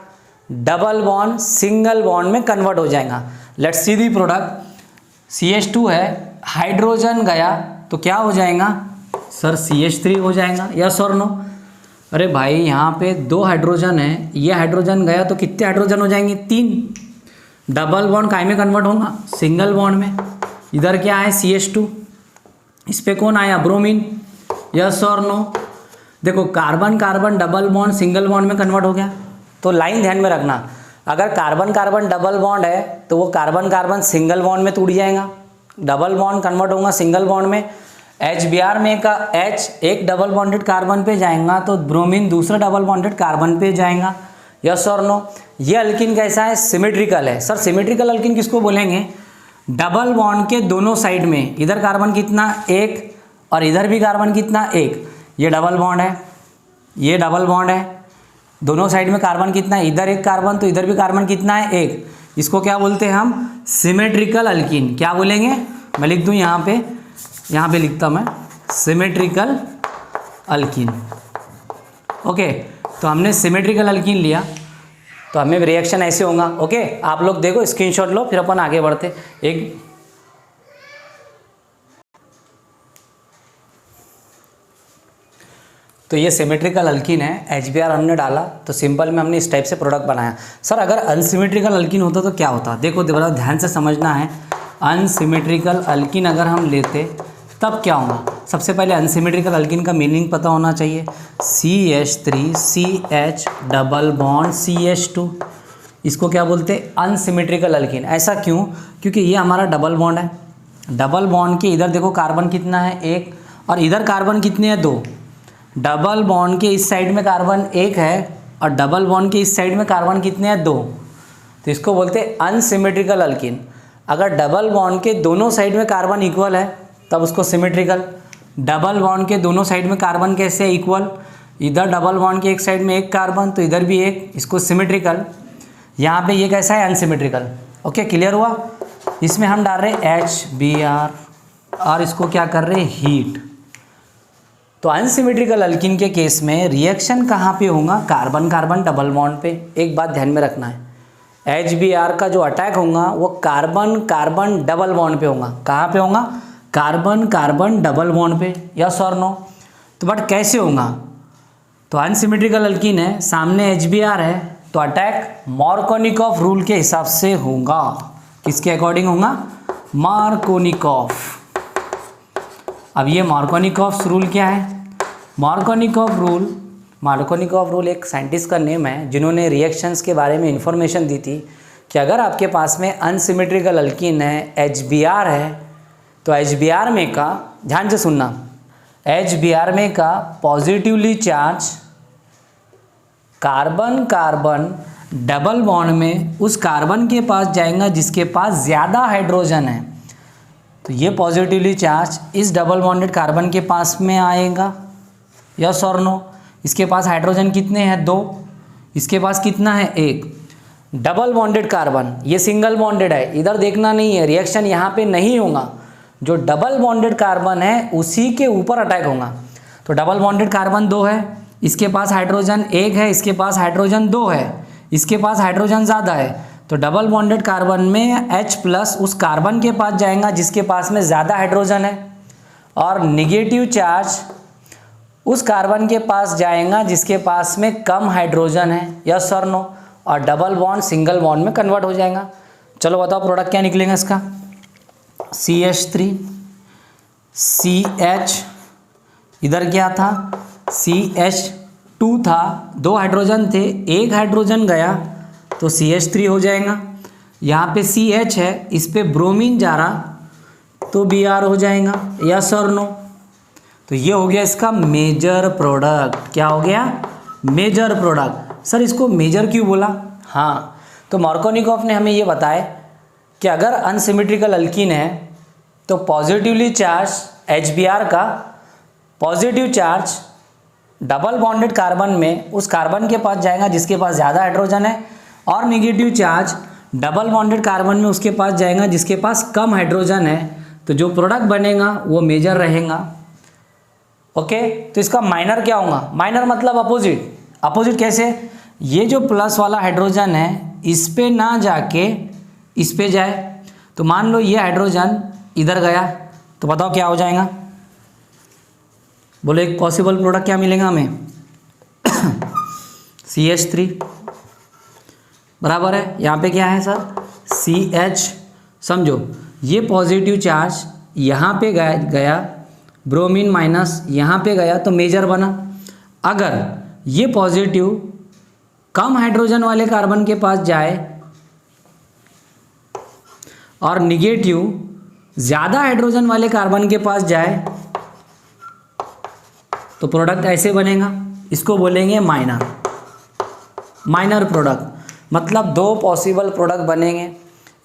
डबल बॉन्ड सिंगल बॉन्ड में कन्वर्ट हो जाएगा। Let's see the product, CH2 है, हाइड्रोजन गया तो क्या हो जाएगा सर, CH3 हो जाएगा, यस और नो। अरे भाई यहाँ पे 2 हाइड्रोजन है, ये हाइड्रोजन गया तो कितने हाइड्रोजन हो जाएंगे, 3। डबल बॉन्ड काय में कन्वर्ट होगा, सिंगल बॉन्ड में। इधर क्या है CH2, इस पे कौन आया, ब्रोमीन, यस और नो। देखो carbon carbon double bond single bond में कन्वर्ट हो गया। तो लाइन ध्यान में रखना, अगर कार्बन कार्बन डबल बॉन्ड है तो वो कार्बन कार्बन सिंगल बॉन्ड में टूट जाएगा, डबल बॉन्ड कन्वर्ट होगा सिंगल बॉन्ड में। HBr में का H एक डबल बॉन्डेड कार्बन पे जाएगा तो ब्रोमीन दूसरा डबल बॉन्डेड कार्बन पे जाएगा, यस और नो। ये अल्किन कैसा है, सिमेट्रिकल है। सर सिमेट्रिकल अल्किन किसको बोलेंगे, डबल बॉन्ड के दोनों साइड में, इधर कार्बन कितना, 1 और इधर भी कार्बन कितना, 1। ये डबल बॉन्ड है, ये डबल बॉन्ड है, दोनों साइड में कार्बन कितना है, इधर एक कार्बन तो इधर भी कार्बन कितना है, 1। इसको क्या बोलते हैं हम, सिमेट्रिकल अल्किन। क्या बोलेंगे, मैं लिख दूँ यहाँ पे लिखता मैं सिमेट्रिकल अल्किन। ओके, तो हमने सिमेट्रिकल अल्किन लिया तो हमें रिएक्शन ऐसे होगा। ओके, आप लोग देखो, स्क्रीनशॉट लो, फिर अपन आगे बढ़ते। एक तो ये सिमेट्रिकल अल्किन है, HBr हमने डाला तो सिंपल में हमने इस टाइप से प्रोडक्ट बनाया। सर अगर अनसिमेट्रिकल अल्किन होता तो क्या होता, देखो बड़ा ध्यान से समझना है। अनसिमेट्रिकल अल्किन अगर हम लेते तब क्या होगा, सबसे पहले अनसिमेट्रिकल अल्किन का मीनिंग पता होना चाहिए। CH3 CH double bond CH2, इसको क्या बोलते हैं, अनसिमेट्रिकल अल्किन। ऐसा क्यों, क्योंकि ये हमारा डबल बॉन्ड है, डबल बॉन्ड के इधर देखो कार्बन कितना है, 1, और इधर कार्बन कितने हैं, 2। डबल बॉन्ड के इस साइड में कार्बन 1 है और डबल बॉन्ड के इस साइड में कार्बन कितने हैं, 2। तो इसको बोलते हैं अनसिमेट्रिकल अल्किन। अगर डबल बॉन्ड के दोनों साइड में कार्बन इक्वल है तब उसको सिमेट्रिकल। डबल बॉन्ड के दोनों साइड में कार्बन कैसे है, इक्वल, इधर डबल बॉन्ड के एक साइड में 1 कार्बन तो इधर भी 1, इसको सिमेट्रिकल। यहाँ पे ये कैसा है, अनसिमेट्रिकल। ओके, क्लियर हुआ। इसमें हम डाल रहे हैं HBr और इसको क्या कर रहे हैं, हीट। तो अनसिमेट्रिकल अल्किन के केस में रिएक्शन कहाँ पे होगा, कार्बन कार्बन डबल बॉन्ड पे। एक बात ध्यान में रखना है, HBr का जो अटैक होगा वो कार्बन कार्बन डबल बॉन्ड पे होगा। कहाँ पे होगा, कार्बन कार्बन डबल बॉन्ड पे, यस और नो। तो बट कैसे होगा, तो अनसिमेट्रिकल अल्किन है, सामने HBr है, तो अटैक मार्कोनिकॉफ रूल के हिसाब से होगा। किसके अकॉर्डिंग होगा, मार्कोनिकॉफ। अब ये मार्कोनिकॉफ रूल क्या है, मार्कोनिकॉफ रूल एक साइंटिस्ट का नेम है जिन्होंने रिएक्शंस के बारे में इंफॉर्मेशन दी थी कि अगर आपके पास में अनसिमेट्रिकल अल्किन है, HBr है, तो HBr में का, ध्यान से सुनना, HBr में का positively charge carbon carbon double bond में उस कार्बन के पास जाएगा जिसके पास ज़्यादा हाइड्रोजन है। तो ये पॉजिटिवली चार्ज इस डबल बॉन्डेड कार्बन के पास में आएगा, यस और नो। इसके पास हाइड्रोजन कितने हैं, 2, इसके पास कितना है, 1। डबल बॉन्डेड कार्बन, ये सिंगल बॉन्डेड है, इधर देखना नहीं है, रिएक्शन यहाँ पे नहीं होगा। जो डबल बॉन्डेड कार्बन है उसी के ऊपर अटैक होगा। तो डबल बॉन्डेड कार्बन 2 है, इसके पास हाइड्रोजन 1 है, इसके पास हाइड्रोजन 2 है, इसके पास हाइड्रोजन ज़्यादा है, तो डबल बॉन्डेड कार्बन में H+ उस कार्बन के पास जाएगा जिसके पास में ज़्यादा हाइड्रोजन है, और निगेटिव चार्ज उस कार्बन के पास जाएगा जिसके पास में कम हाइड्रोजन है, यस और नो। और डबल बॉन्ड सिंगल बॉन्ड में कन्वर्ट हो जाएगा। चलो बताओ प्रोडक्ट क्या निकलेगा इसका, CH3 CH, इधर क्या था, CH2 था, 2 हाइड्रोजन थे, 1 हाइड्रोजन गया तो CH3 हो जाएगा। यहाँ पे CH है, इस पे ब्रोमीन जा रहा तो Br हो जाएगा, यस और नो। तो ये हो गया इसका मेजर प्रोडक्ट। क्या हो गया, मेजर प्रोडक्ट। सर इसको मेजर क्यों बोला, हाँ, तो मार्कोनिकॉफ ने हमें ये बताया कि अगर अनसिमेट्रिकल अल्किन है तो पॉजिटिवली चार्ज HBr का positive charge double bonded carbon में उस कार्बन के पास जाएगा जिसके पास ज़्यादा हाइड्रोजन है, और negative charge double bonded carbon में उसके पास जाएगा जिसके पास कम हाइड्रोजन है। तो जो प्रोडक्ट बनेगा वो मेजर रहेगा। ओके, तो इसका माइनर क्या होगा? माइनर मतलब अपोजिट। अपोजिट कैसे? ये जो प्लस वाला हाइड्रोजन है इस पे ना जाके इस पे जाए। तो मान लो ये हाइड्रोजन इधर गया तो बताओ क्या हो जाएगा? बोलो एक पॉसिबल प्रोडक्ट क्या मिलेगा हमें? CH3 बराबर है, यहाँ पे क्या है सर? CH। समझो ये पॉजिटिव चार्ज यहाँ पे गया, ब्रोमीन माइनस यहाँ पे गया तो मेजर बना। अगर ये पॉजिटिव कम हाइड्रोजन वाले कार्बन के पास जाए और निगेटिव ज़्यादा हाइड्रोजन वाले कार्बन के पास जाए तो प्रोडक्ट ऐसे बनेगा। इसको बोलेंगे माइनर। माइनर प्रोडक्ट मतलब दो पॉसिबल प्रोडक्ट बनेंगे,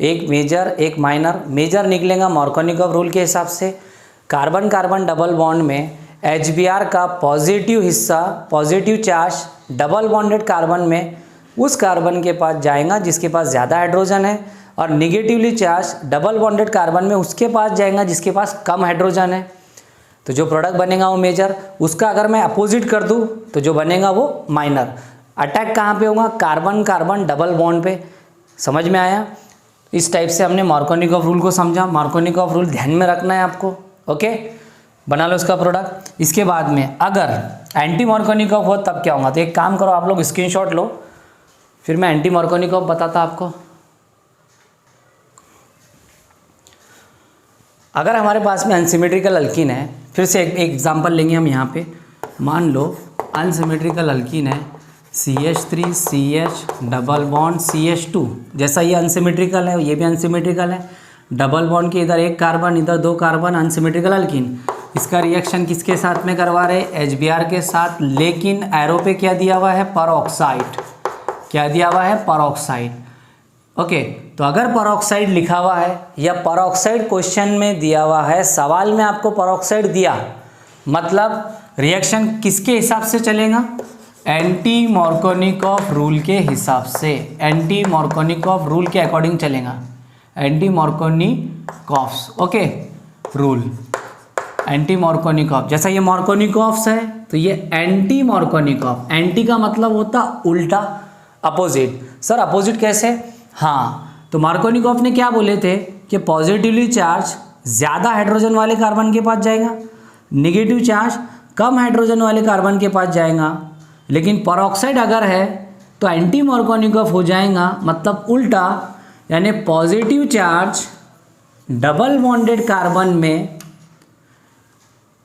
एक मेजर एक माइनर। मेजर निकलेगा मार्कोनिकॉफ रूल के हिसाब से, कार्बन कार्बन डबल बॉन्ड में HBr का पॉजिटिव हिस्सा, positive charge double bonded carbon में उस कार्बन के पास जाएगा जिसके पास ज़्यादा हाइड्रोजन है, और negatively charge double bonded carbon में उसके पास जाएगा जिसके पास कम हाइड्रोजन है। तो जो प्रोडक्ट बनेगा वो मेजर। उसका अगर मैं अपोजिट कर दूँ तो जो बनेगा वो माइनर। अटैक कहाँ पे होगा? कार्बन कार्बन डबल बॉन्ड पे। समझ में आया? इस टाइप से हमने मार्कोनिकॉफ रूल को समझा। मार्कोनिकॉफ रूल ध्यान में रखना है आपको। ओके, बना लो इसका प्रोडक्ट। इसके बाद में अगर एंटी मार्कोनिकॉफ हो तब क्या होगा? तो एक काम करो, आप लोग स्क्रीनशॉट लो, फिर मैं एंटी मार्कोनिकॉफ बताता आपको। अगर हमारे पास में अनसिमेट्रिकल अल्कीन है, फिर से एक एग्जांपल लेंगे हम यहाँ पे। मान लो अनसिमेट्रिकल अल्कीन है CH3 CH double bond CH2। जैसा ये अनसिमेट्रिकल है ये भी अनसिमेट्रिकल है, डबल बॉन्ड के इधर एक कार्बन इधर दो कार्बन, अनसिमेट्रिकल अल्कीन। इसका रिएक्शन किसके साथ में करवा रहे? HBr के साथ, लेकिन एरो पे क्या दिया हुआ है? परऑक्साइड। क्या दिया हुआ है? परऑक्साइड। ओके, तो अगर परऑक्साइड लिखा हुआ है या परऑक्साइड क्वेश्चन में दिया हुआ है, सवाल में आपको परऑक्साइड दिया, मतलब रिएक्शन किसके हिसाब से चलेगा? एंटी मार्कोनिकॉफ रूल के हिसाब से। एंटी मार्कोनिकॉफ रूल के अकॉर्डिंग चलेगा। Anti Markovnikov okay rule, anti Markovnikov. जैसा ये मार्कोनिकॉफ्स है तो ये एंटी मार्कोनिकॉफ। एंटी का मतलब होता उल्टा, अपोजिट। सर अपोजिट कैसे? हाँ, तो मार्कोनिकॉफ ने क्या बोले थे कि पॉजिटिवली चार्ज ज़्यादा हाइड्रोजन वाले कार्बन के पास जाएगा, निगेटिव चार्ज कम हाइड्रोजन वाले कार्बन के पास जाएगा। लेकिन परऑक्साइड अगर है तो एंटी मार्कोनिकॉफ हो जाएगा, मतलब उल्टा, यानी positive charge double bonded carbon में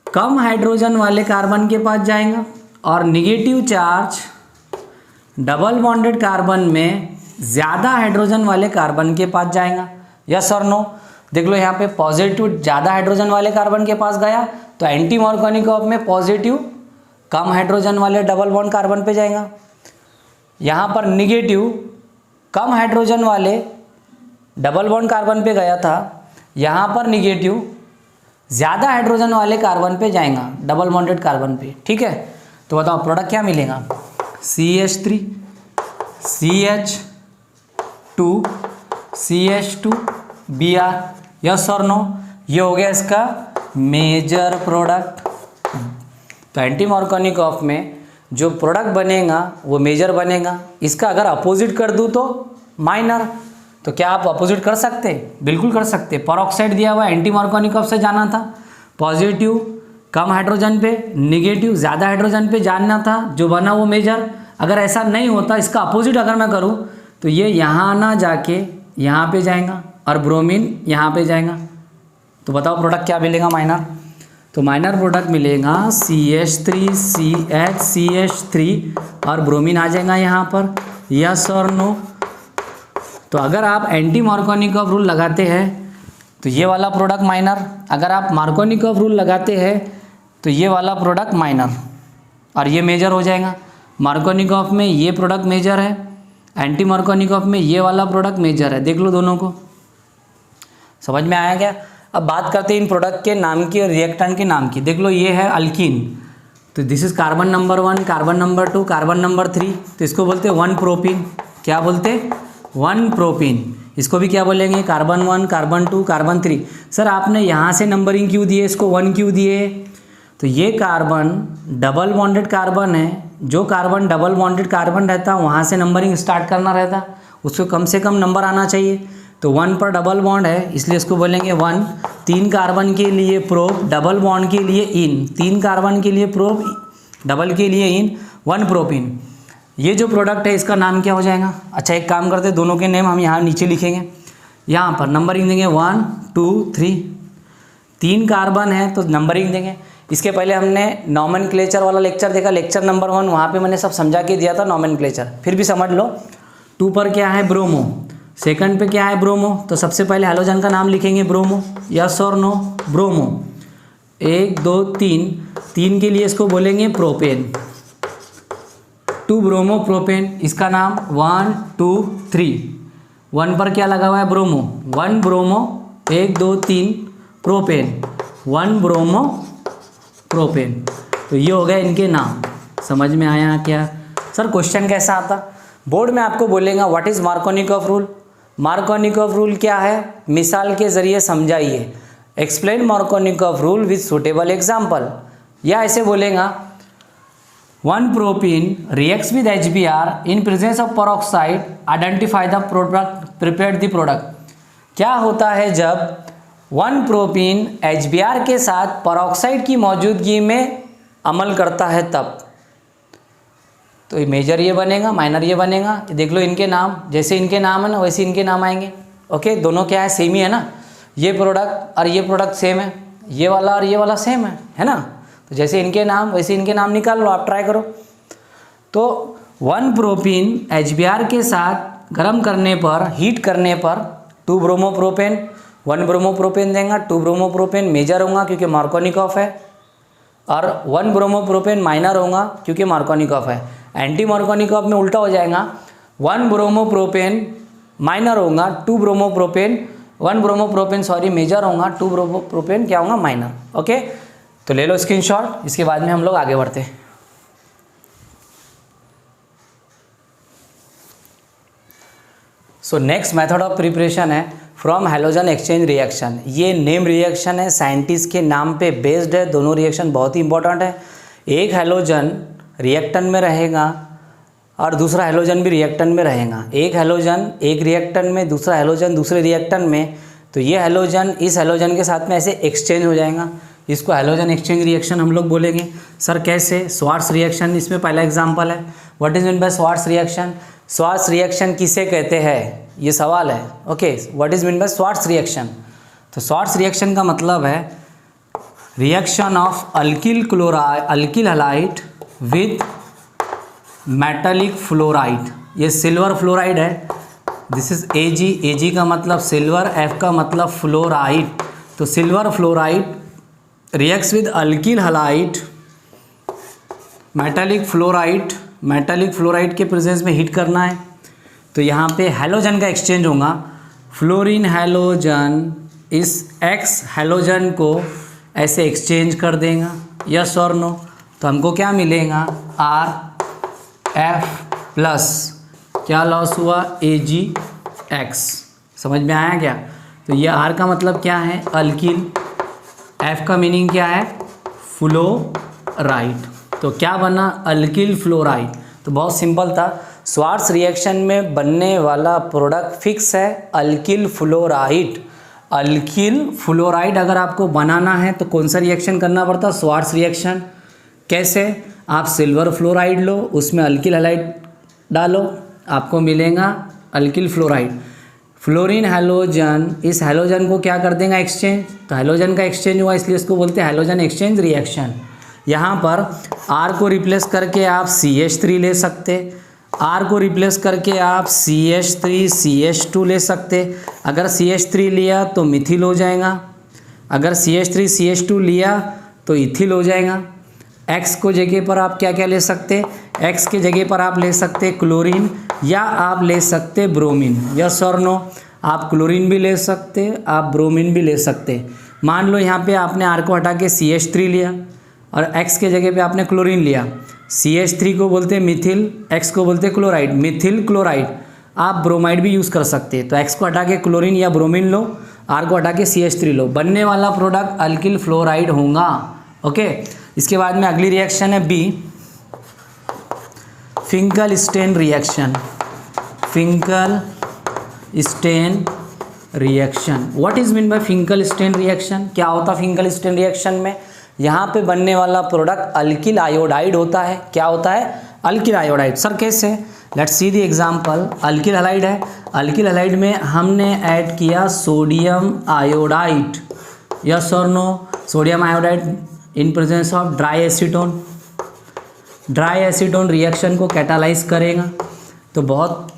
कम हाइड्रोजन वाले कार्बन के पास जाएगा, और negative charge double bonded carbon में ज़्यादा हाइड्रोजन वाले कार्बन के पास जाएगा। यस और नो? देख लो यहाँ पे पॉजिटिव ज़्यादा हाइड्रोजन वाले कार्बन के पास गया तो एंटी मार्कोनिकॉफ में पॉजिटिव कम हाइड्रोजन वाले डबल बॉन्ड कार्बन पे जाएगा। यहाँ पर निगेटिव कम हाइड्रोजन वाले डबल बॉन्ड कार्बन पे गया था, यहाँ पर निगेटिव ज़्यादा हाइड्रोजन वाले कार्बन पे जाएगा, डबल बॉन्डेड कार्बन पे। ठीक है, तो बताओ प्रोडक्ट क्या मिलेगा? CH3 CH2 CH2 Br। Yes और नो? ये हो गया इसका मेजर प्रोडक्ट। तो एंटी मार्कोनिकॉफ में जो प्रोडक्ट बनेगा वो मेजर बनेगा। इसका अगर अपोजिट कर दूँ तो माइनर। तो क्या आप अपोजिट कर सकते? बिल्कुल कर सकते। परऑक्साइड दिया हुआ एंटी मार्कोनिकॉफ से जाना था, पॉजिटिव कम हाइड्रोजन पे, निगेटिव ज़्यादा हाइड्रोजन पे जानना था, जो बना वो मेजर। अगर ऐसा नहीं होता, इसका अपोजिट अगर मैं करूँ तो ये यहाँ ना जाके यहाँ पे जाएगा और ब्रोमीन यहाँ पे जाएगा। तो बताओ प्रोडक्ट क्या मिलेगा? माइनर। तो माइनर प्रोडक्ट मिलेगा CH3 CH CH3 और ब्रोमीन आ जाएगा यहाँ पर। यस और नो? तो अगर आप एंटी मार्कोनिकॉफ रूल लगाते हैं तो ये वाला प्रोडक्ट माइनर, अगर आप मार्कोनिकॉफ रूल लगाते हैं तो ये वाला प्रोडक्ट माइनर, और ये मेजर हो जाएगा। मार्कोनिकॉफ में ये प्रोडक्ट मेजर है, एंटी मार्कोनिकॉफ में ये वाला प्रोडक्ट मेजर है। देख लो दोनों को, समझ में आया क्या? अब बात करते हैं इन प्रोडक्ट के नाम की और रिएक्टेंट के नाम की। देख लो ये है अल्कीन, तो this is carbon number 1, carbon number 2, carbon number 3, तो इसको बोलते हैं 1 प्रोपीन। क्या बोलते हैं? 1 प्रोपीन। इसको भी क्या बोलेंगे? Carbon 1, carbon 2, carbon 3। सर आपने यहाँ से नंबरिंग क्यों दिए, इसको 1 क्यों दिए? तो ये कार्बन डबल बॉन्डेड कार्बन है, जो कार्बन डबल बॉन्डेड कार्बन रहता है वहाँ से नंबरिंग स्टार्ट करना रहता, उसको कम से कम नंबर आना चाहिए। तो 1 पर डबल बॉन्ड है इसलिए इसको बोलेंगे 1। 3 कार्बन के लिए प्रोप, डबल बॉन्ड के लिए इन, 3 कार्बन के लिए प्रोप, डबल के लिए इन, 1 प्रोपीन। ये जो प्रोडक्ट है इसका नाम क्या हो जाएगा? अच्छा एक काम करते हैं, दोनों के नेम हम यहाँ नीचे लिखेंगे, यहाँ पर नंबरिंग देंगे 1 2 3। 3 कार्बन है तो नंबरिंग देंगे। इसके पहले हमने नॉमेनक्लेचर वाला लेक्चर देखा, लेक्चर नंबर 1, वहाँ पे मैंने सब समझा के दिया था नॉमेनक्लेचर, फिर भी समझ लो। 2 पर क्या है? ब्रोमो। सेकंड पे क्या है? ब्रोमो। तो सबसे पहले हैलोजन का नाम लिखेंगे ब्रोमो, यस और नो? ब्रोमो। 1 2 3, 3 के लिए इसको बोलेंगे प्रोपेन, 2 ब्रोमो प्रोपेन। इसका नाम 1 2 3। 1 पर क्या लगा हुआ है? Bromo, 1 bromo, 1 2 3 propane, 1 bromo propane. तो ये हो गया इनके नाम। समझ में आया क्या? सर क्वेश्चन कैसा आता? बोर्ड में आपको बोलेगा what is Markovnikov rule. Markovnikov rule क्या है? मिसाल के ज़रिए समझाइए। Explain Markovnikov rule with suitable example. या ऐसे बोलेगा 1 propene reacts with HBr in presence of peroxide, identify the product, prepare the product. क्या होता है जब 1 प्रोपीन HBr के साथ पेरोक्साइड की मौजूदगी में अमल करता है तब। तो मेजर ये बनेगा, माइनर ये बनेगा। देख लो इनके नाम, जैसे इनके नाम है ना वैसे इनके नाम आएंगे। ओके, दोनों क्या है? सेम ही है ना। ये प्रोडक्ट और ये प्रोडक्ट सेम है, ये वाला और ये वाला सेम है ना। तो जैसे इनके नाम वैसे इनके नाम निकाल लो, आप ट्राई करो। तो 1 प्रोपीन HBr के साथ गर्म करने पर, हीट करने पर 2 ब्रोमोप्रोपेन, 1 ब्रोमोप्रोपेन देगा। 2 ब्रोमोप्रोपेन मेजर होगा क्योंकि मार्कोनिकॉफ है, और 1 ब्रोमोप्रोपेन माइनर होगा क्योंकि मार्कोनिकॉफ है। एंटी मार्कोनिकॉफ में उल्टा हो जाएगा, 1 ब्रोमोप्रोपेन माइनर होगा, 2 ब्रोमोप्रोपेन, 1 ब्रोमोप्रोपेन सॉरी मेजर होगा, 2 ब्रोमोप्रोपेन क्या होगा? माइनर। ओके, तो ले लो स्क्रीनशॉट, इसके बाद में हम लोग आगे बढ़ते हैं। So next method of preparation है फ्रॉम हैलोजन एक्सचेंज रिएक्शन। ये नेम रिएक्शन है, साइंटिस्ट के नाम पे बेस्ड है। दोनों रिएक्शन बहुत ही इंपॉर्टेंट है। एक हैलोजन रिएक्टेंट में रहेगा और दूसरा हैलोजन भी रिएक्टेंट में रहेगा। एक हैलोजन एक रिएक्टेंट में, दूसरा हैलोजन दूसरे रिएक्टेंट में। तो ये हैलोजन इस हैलोजन के साथ में ऐसे एक्सचेंज हो जाएगा। इसको हैलोजन एक्सचेंज रिएक्शन हम लोग बोलेंगे। सर कैसे? स्वार्ट्स रिएक्शन इसमें पहला एग्जांपल है। What is mean bye Swarts reaction? Swarts reaction किसे कहते हैं, ये सवाल है। Okay, what is mean bye Swarts reaction? तो स्वार्ट्स रिएक्शन का मतलब है reaction of alkyl chloride, alkyl halide with metallic fluoride. ये सिल्वर फ्लोराइड है, दिस इज Ag। Ag का मतलब सिल्वर, F का मतलब फ्लोराइड। तो silver fluoride reacts with alkyl halide, metallic fluoride. Metallic fluoride के प्रेजेंस में हीट करना है तो यहाँ पे हैलोजन का एक्सचेंज होगा। फ्लोरीन हैलोजन इस X हैलोजन को ऐसे एक्सचेंज कर देगा, यस और नो? तो हमको क्या मिलेगा? RF प्लस क्या लॉस हुआ? AgX। समझ में आया क्या? तो ये R का मतलब क्या है? अल्किल। F का मीनिंग क्या है? फ्लोराइड। तो क्या बना? Alkyl fluoride. तो बहुत सिंपल था। स्वार्ट्स रिएक्शन में बनने वाला प्रोडक्ट फिक्स है अल्किल फ्लोराइड। अल्किल फ्लोराइड अगर आपको बनाना है तो कौन सा रिएक्शन करना पड़ता? Swarts reaction. कैसे? आप सिल्वर फ्लोराइड लो, उसमें अल्किल हैलाइड डालो, आपको मिलेगा अल्किल फ्लोराइड। फ्लोरीन हैलोजन इस हैलोजन को क्या कर देगा? एक्सचेंज। तो हैलोजन का एक्सचेंज हुआ इसलिए इसको बोलते हैं हैलोजन एक्सचेंज रिएक्शन। यहाँ पर R को रिप्लेस करके आप CH3 ले सकते, R को रिप्लेस करके आप CH3 CH2 ले सकते। अगर CH3 लिया तो मिथिल हो जाएगा, अगर CH3 CH2 लिया तो इथिल हो जाएगा। X को जगह पर आप क्या क्या ले सकते? X के जगह पर आप ले सकते क्लोरीन या आप ले सकते ब्रोमीन, यस और नो? आप क्लोरीन भी ले सकते, आप ब्रोमीन भी ले सकते। मान लो यहाँ पे आपने R को हटा के CH3 लिया और X के जगह पे आपने क्लोरीन लिया। CH3 को बोलते हैं मिथिल, X को बोलते हैं क्लोराइड, मिथिल क्लोराइड। आप ब्रोमाइड भी यूज़ कर सकते हैं। तो X को हटा के क्लोरीन या ब्रोमीन लो, R को हटा के CH3 लो, बनने वाला प्रोडक्ट अल्किल फ्लोराइड होगा। ओके, इसके बाद में अगली रिएक्शन है B, Finkel-stand reaction. Finkel-stand reaction, what is mean bye Finkel-stand reaction? क्या होता है फिंकल-स्टेन रिएक्शन में? यहाँ पे बनने वाला प्रोडक्ट अल्किल आयोडाइड होता है। क्या होता है? Alkyl iodide. सर कैसे? Let's see the example. Alkyl halide है, अल्किल हैलाइड में हमने ऐड किया सोडियम आयोडाइड। यस और no? Sodium iodide in presence of dry acetone. Dry acetone reaction को कैटालाइज करेगा। तो बहुत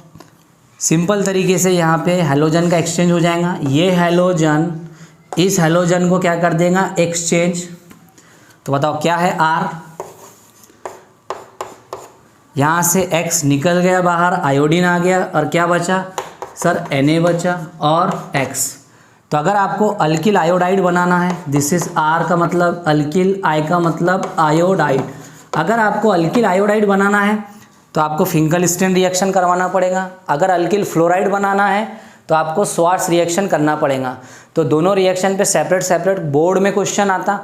सिंपल तरीके से यहाँ पे हैलोजन का एक्सचेंज हो जाएगा। ये हैलोजन इस हैलोजन को क्या कर देगा? एक्सचेंज। तो बताओ क्या है? R। यहाँ से X निकल गया बाहर, आयोडीन आ गया और क्या बचा? सर Na बचा और X। तो अगर आपको अल्किल आयोडाइड बनाना है, दिस इज R का मतलब अल्किल, I का मतलब आयोडाइड। अगर आपको अल्किल आयोडाइड बनाना है तो आपको फिंकल-स्टेन रिएक्शन करवाना पड़ेगा। अगर अल्किल फ्लोराइड बनाना है तो आपको स्वार्ट्ज रिएक्शन करना पड़ेगा। तो दोनों रिएक्शन पे सेपरेट सेपरेट बोर्ड में क्वेश्चन आता।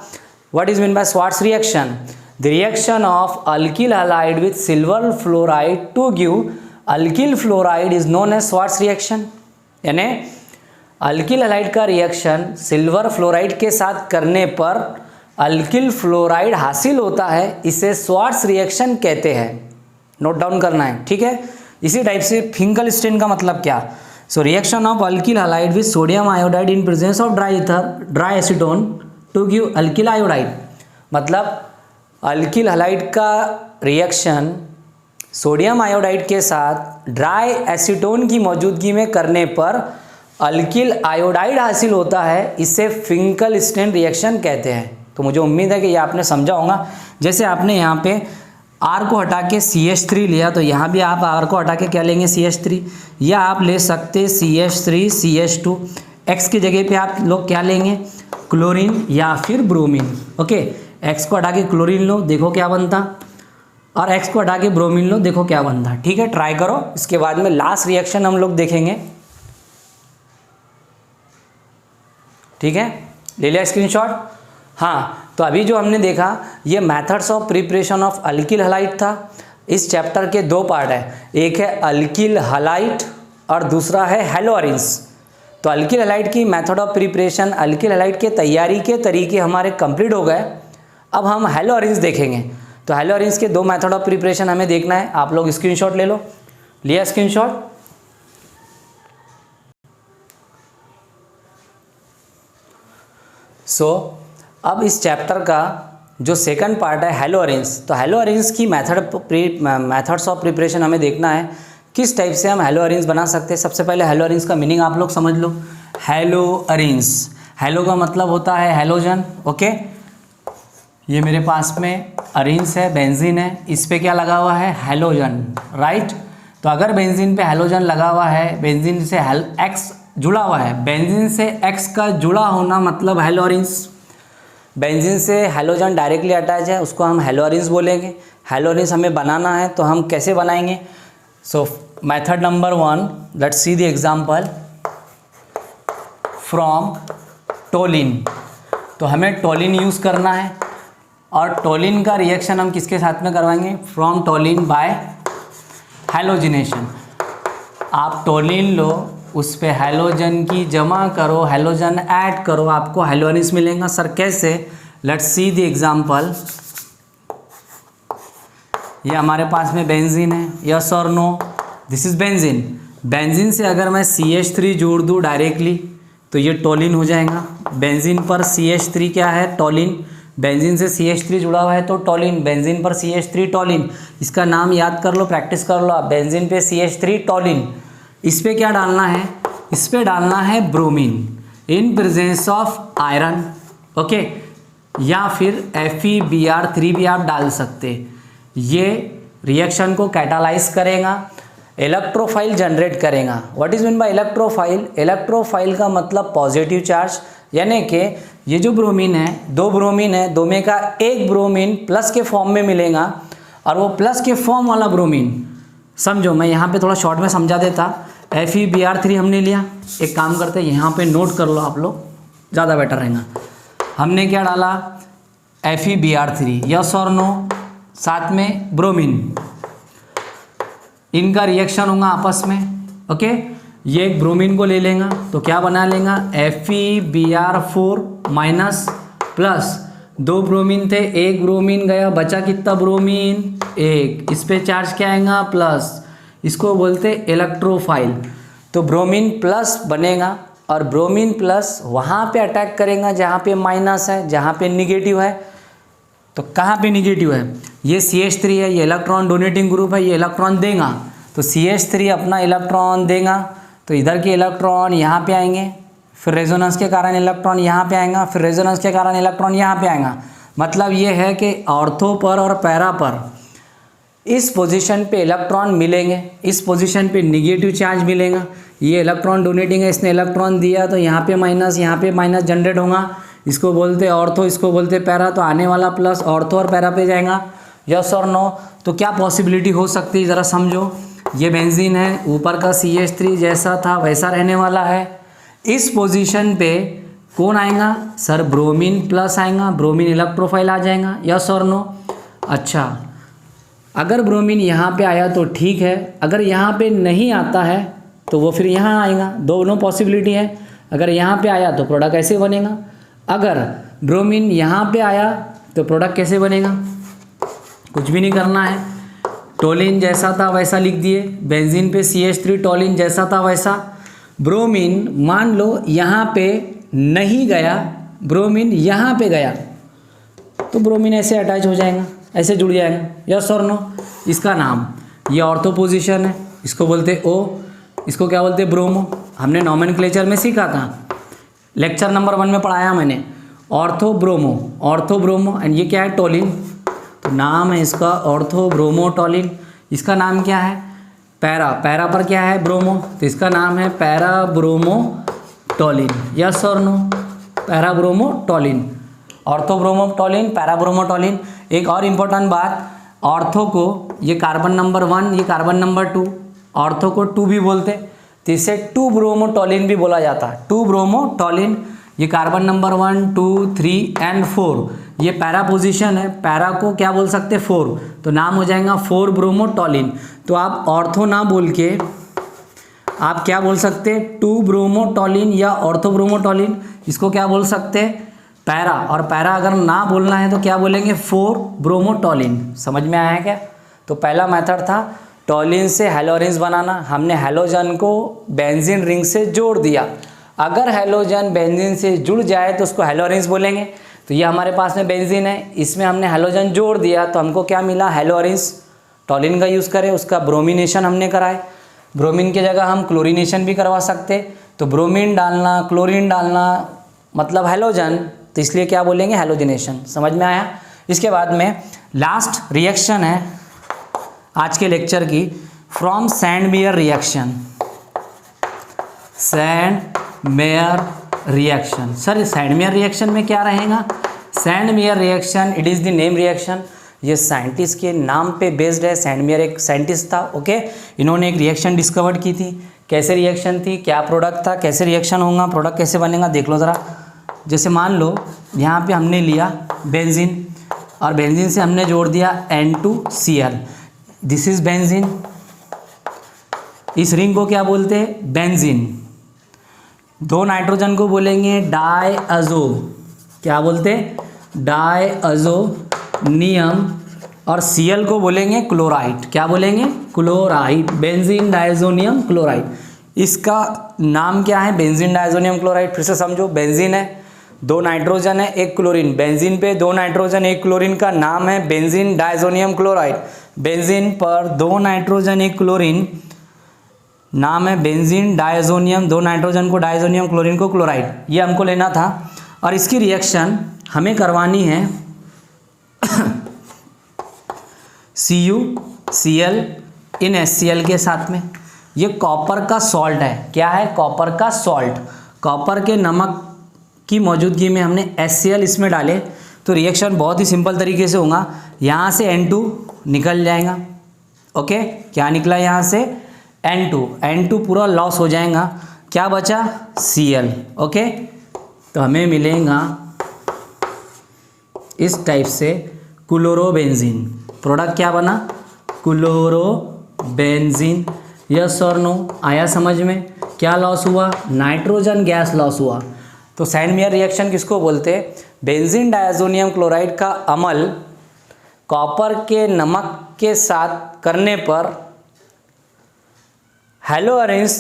What is mean by Swarts reaction? The reaction of alkyl halide with silver fluoride to give alkyl fluoride is known as Swarts reaction. यानी अल्किल हैलाइड का रिएक्शन सिल्वर फ्लोराइड के साथ करने पर अल्किल फ्लोराइड हासिल होता है, इसे स्वार्ट्ज रिएक्शन कहते हैं। नोट डाउन करना है, ठीक है? इसी टाइप से फिंकल-स्टेन का मतलब क्या? So reaction of alkyl halide with sodium iodide in presence of dry ether, dry acetone to give alkyl iodide. मतलब अल्किल हैलाइड का रिएक्शन सोडियम आयोडाइड के साथ ड्राई एसीटोन की मौजूदगी में करने पर अल्किल आयोडाइड हासिल होता है, इसे फिंकल-स्टेन रिएक्शन कहते हैं। तो मुझे उम्मीद है कि ये आपने समझा होगा। जैसे आपने यहाँ पे R को हटा के CH3 लिया, तो यहाँ भी आप R को हटा के क्या लेंगे? CH3। या आप ले सकते CH3 CH2। X की जगह पे आप लोग क्या लेंगे? क्लोरीन या फिर ब्रोमीन। ओके, X को हटा के क्लोरीन लो, देखो क्या बनता, और X को हटा के ब्रोमीन लो, देखो क्या बनता। ठीक है, ट्राई करो। इसके बाद में लास्ट रिएक्शन हम लोग देखेंगे। ठीक है, ले लिया स्क्रीनशॉट? हाँ, तो अभी जो हमने देखा ये methods of preparation of alkyl halide था। इस चैप्टर के दो पार्ट है, एक है अल्किल हैलाइड और दूसरा है हैलोअरिन्स। तो अल्किल हैलाइड की method of preparation, alkyl halide के तैयारी के तरीके हमारे कंप्लीट हो गए। अब हम हैलोअरिन्स देखेंगे। तो हैलोअरिन्स के दो मेथड ऑफ प्रिपरेशन हमें देखना है। आप लोग स्क्रीनशॉट ले लो। लिया स्क्रीनशॉट? अब इस चैप्टर का जो सेकंड पार्ट है हैलोअरिन्स, तो हैलोअरिन्स की मेथड्स ऑफ प्रिपरेशन हमें देखना है, किस टाइप से हम हैलोअरिन्स बना सकते हैं। सबसे पहले हैलोअरिन्स का मीनिंग आप लोग समझ लो। हैलोअरिन्स, हैलो का मतलब होता है हैलोजन। ओके, ये मेरे पास में अरिन्स है, बेंजीन है, इस पे क्या लगा हुआ है? Halogen, right. तो अगर बेंजीन पे हैलोजन लगा हुआ है, बेंजीन से X जुड़ा हुआ है, बेंजीन से X का जुड़ा होना मतलब हैलोअरिन्स। बेंजीन से हैलोजन डायरेक्टली अटैच है, उसको हम हैलोअरिन्स बोलेंगे। हैलोअरिन्स हमें बनाना है तो हम कैसे बनाएंगे? सो method number 1, let's see the example from toluene. तो हमें टोलिन यूज़ करना है और टोलिन का रिएक्शन हम किसके साथ में करवाएंगे? From toluene by halogenation. आप टोलिन लो, उस पे हैलोजन की जमा करो, हैलोजन ऐड करो, आपको हैलोअरिन्स मिलेगा। सर कैसे? Let's see the example. ये हमारे पास में बेंजीन है, यस और no? This is benzene. Benzene से अगर मैं CH3 जोड़ दूँ डायरेक्टली तो ये टोलिन हो जाएगा। बेंजीन पर CH3 क्या है? टोलिन। बेंजीन से CH3 जुड़ा हुआ है तो टोलिन, बेंजीन पर CH3 टोलिन। इसका नाम याद कर लो, प्रैक्टिस कर लो आप। बेंजीन पे CH3 टोलिन। इस पे क्या डालना है? इस पे डालना है bromine in presence of iron. Okay, या फिर FeBr3 भी आप डाल सकते। ये रिएक्शन को कैटालाइज करेगा। इलेक्ट्रोफाइल जनरेट करेगा। What is mean bye electrophile? Electrophile का मतलब पॉजिटिव चार्ज, यानी कि ये जो ब्रोमीन है, दो ब्रोमीन है, दो में का एक ब्रोमीन प्लस के फॉर्म में मिलेगा और वो प्लस के फॉर्म वाला ब्रोमीन, समझो मैं यहाँ पे थोड़ा शॉर्ट में समझा देता। FeBr3 हमने लिया, एक काम करते हैं यहाँ पे नोट कर लो आप लोग, ज़्यादा बेटर रहेगा। हमने क्या डाला? FeBr3, यस और नो, साथ में ब्रोमीन, इनका रिएक्शन होगा आपस में। ओके, ये एक ब्रोमीन को ले लेगा तो क्या बना लेगा? FeBr4 माइनस प्लस, दो ब्रोमीन थे, एक ब्रोमीन गया, बचा कितना ब्रोमीन? एक। इस पे चार्ज क्या आएगा? प्लस। इसको बोलते इलेक्ट्रोफाइल। तो ब्रोमीन प्लस बनेगा और ब्रोमीन प्लस वहाँ पे अटैक करेगा जहाँ पे माइनस है, जहाँ पे निगेटिव है। तो कहाँ पे निगेटिव है? ये CH3 है, ये इलेक्ट्रॉन डोनेटिंग ग्रुप है, ये इलेक्ट्रॉन देगा तो CH3 अपना इलेक्ट्रॉन देगा, तो इधर के इलेक्ट्रॉन यहाँ पे आएंगे, फिर रेजोनेंस के कारण इलेक्ट्रॉन यहाँ पे आएगा, फिर रेजोनेंस के कारण इलेक्ट्रॉन यहाँ पे आएगा। मतलब ये है कि ऑर्थो पर और पैरा पर इस पोजीशन पे इलेक्ट्रॉन मिलेंगे, इस पोजीशन पे निगेटिव चार्ज मिलेगा। ये इलेक्ट्रॉन डोनेटिंग है, इसने इलेक्ट्रॉन दिया तो यहाँ पे माइनस जनरेट होगा। इसको बोलते ऑर्थो, इसको बोलते पैरा, तो आने वाला प्लस ऑर्थो और पैरा पे जाएगा। यस और नो? तो क्या पॉसिबिलिटी हो सकती है ज़रा समझो। ये बेंजीन है, ऊपर का CH3 जैसा था वैसा रहने वाला है। इस पोजीशन पे कौन आएगा? सर ब्रोमीन प्लस आएगा, ब्रोमीन इलेक्ट्रोफाइल आ जाएगा। यस और नो? अच्छा, अगर ब्रोमीन यहाँ पे आया तो ठीक है, अगर यहाँ पे नहीं आता है तो वो फिर यहाँ आएगा। दोनों पॉसिबिलिटी है। अगर यहाँ पे आया तो प्रोडक्ट कैसे बनेगा? अगर ब्रोमीन यहाँ पे आया तो प्रोडक्ट कैसे बनेगा? कुछ भी नहीं करना है, टोलिन जैसा था वैसा लिख दिए, बेंजीन पे CH3 टोलिन जैसा था वैसा। ब्रोमीन मान लो यहाँ पे नहीं गया, ब्रोमीन यहाँ पे गया तो ब्रोमीन ऐसे अटैच हो जाएगा, ऐसे जुड़ जाएगा। यस और नो? इसका नाम, ये ऑर्थो पोजीशन है, इसको बोलते O, इसको क्या बोलते? ब्रोमो। हमने नॉमेनक्लेचर में सीखा था, लेक्चर नंबर 1 में पढ़ाया मैंने, ऑर्थो ब्रोमो। एंड ये क्या है? टोलिन। तो नाम है इसका ऑर्थो ब्रोमो टोलिन। इसका नाम क्या है? पैरा पर क्या है? ब्रोमो, तो इसका नाम है पैरा ब्रोमो टोलिन। यस और no? Para bromo toluene, ortho bromo toluene, para bromo toluene. एक और इम्पोर्टेंट बात, ऑर्थो को ये कार्बन नंबर 1, ये कार्बन नंबर 2, ऑर्थो को 2 भी बोलते, तो इसे 2 ब्रोमो टोलिन भी बोला जाता है। 2 ब्रोमो टोलिन, ये कार्बन नंबर 1, 2, 3 एंड 4, ये पैरा पोजीशन है, पैरा को क्या बोल सकते? 4, तो नाम हो जाएगा 4 ब्रोमो टोलिन। तो आप ऑर्थो ना बोल के आप क्या बोल सकते? 2 ब्रोमो टोलिन या ऑर्थो ब्रोमो टोलिन। इसको क्या बोल सकते? पैरा। और पैरा अगर ना बोलना है तो क्या बोलेंगे? 4 ब्रोमो टोलिन। समझ में आया क्या? तो पहला मेथड था टोलिन से हैलोजेंस बनाना। हमने हैलोजन को बेंजीन रिंग से जोड़ दिया। अगर हैलोजन बेंजीन से जुड़ जाए तो उसको हैलोजेंस बोलेंगे। तो ये हमारे पास में बेंजीन है, इसमें हमने हैलोजन जोड़ दिया तो हमको क्या मिला? हैलोजेंस। टोलिन का यूज़ करें, उसका ब्रोमिनेशन हमने कराए। ब्रोमीन की जगह हम क्लोरीनेशन भी करवा सकते, तो ब्रोमीन डालना, क्लोरीन डालना मतलब हैलोजन, तो इसलिए क्या बोलेंगे? हैलोजिनेशन। समझ में आया? इसके बाद में लास्ट रिएक्शन है आज के लेक्चर की, from sand-mayor reaction. Sand-mayor reaction. Sir sand-mayor reaction में क्या रहेगा? Sand-mayor reaction, it is the name reaction. ये साइंटिस्ट के नाम पे बेस्ड है। सैंड-मेयर एक साइंटिस्ट था, ओके। इन्होंने एक रिएक्शन डिस्कवर की थी। कैसे रिएक्शन थी, क्या प्रोडक्ट था, कैसे रिएक्शन होगा, प्रोडक्ट कैसे बनेगा, देख लो ज़रा। जैसे मान लो यहाँ पे हमने लिया बेंजीन और बेंजीन से हमने जोड़ दिया N2Cl। This is benzene. इस रिंग को क्या बोलते हैं? बेंजीन। दो नाइट्रोजन को बोलेंगे डायअज़ो। क्या बोलते हैं? डायअज़ोनियम। और Cl को बोलेंगे क्लोराइड। क्या बोलेंगे? क्लोराइड। Benzene diazonium chloride. इसका नाम क्या है? Benzene diazonium chloride. फिर से समझो, बेंजीन है, दो नाइट्रोजन है, एक क्लोरीन। बेंजीन पे दो नाइट्रोजन एक क्लोरीन का नाम है बेंजीन डायज़ोनियम क्लोराइड। बेंजीन पर दो नाइट्रोजन एक क्लोरीन, नाम है बेंजीन डायज़ोनियम। दो नाइट्रोजन को डायज़ोनियम, क्लोरीन को क्लोराइड। ये हमको लेना था और इसकी रिएक्शन हमें करवानी है CuCl इन HCl के साथ में। ये कॉपर का सॉल्ट है, क्या है? कॉपर का सॉल्ट। कॉपर के नमक की मौजूदगी में हमने HCl इसमें डाले तो रिएक्शन बहुत ही सिंपल तरीके से होगा। यहाँ से N2 निकल जाएगा, ओके। क्या निकला यहाँ से? N2 पूरा लॉस हो जाएगा। क्या बचा? Cl, okay. तो हमें मिलेगा इस टाइप से क्लोरोबेंजीन। प्रोडक्ट क्या बना? क्लोरोबेंजीन। यस और नो? आया समझ में? क्या लॉस हुआ? नाइट्रोजन गैस लॉस हुआ। तो सैंड मेयर रिएक्शन किसको बोलते हैं? बेंजीन डायज़ोनियम क्लोराइड का अमल कॉपर के नमक के साथ करने पर हैलोअरेंस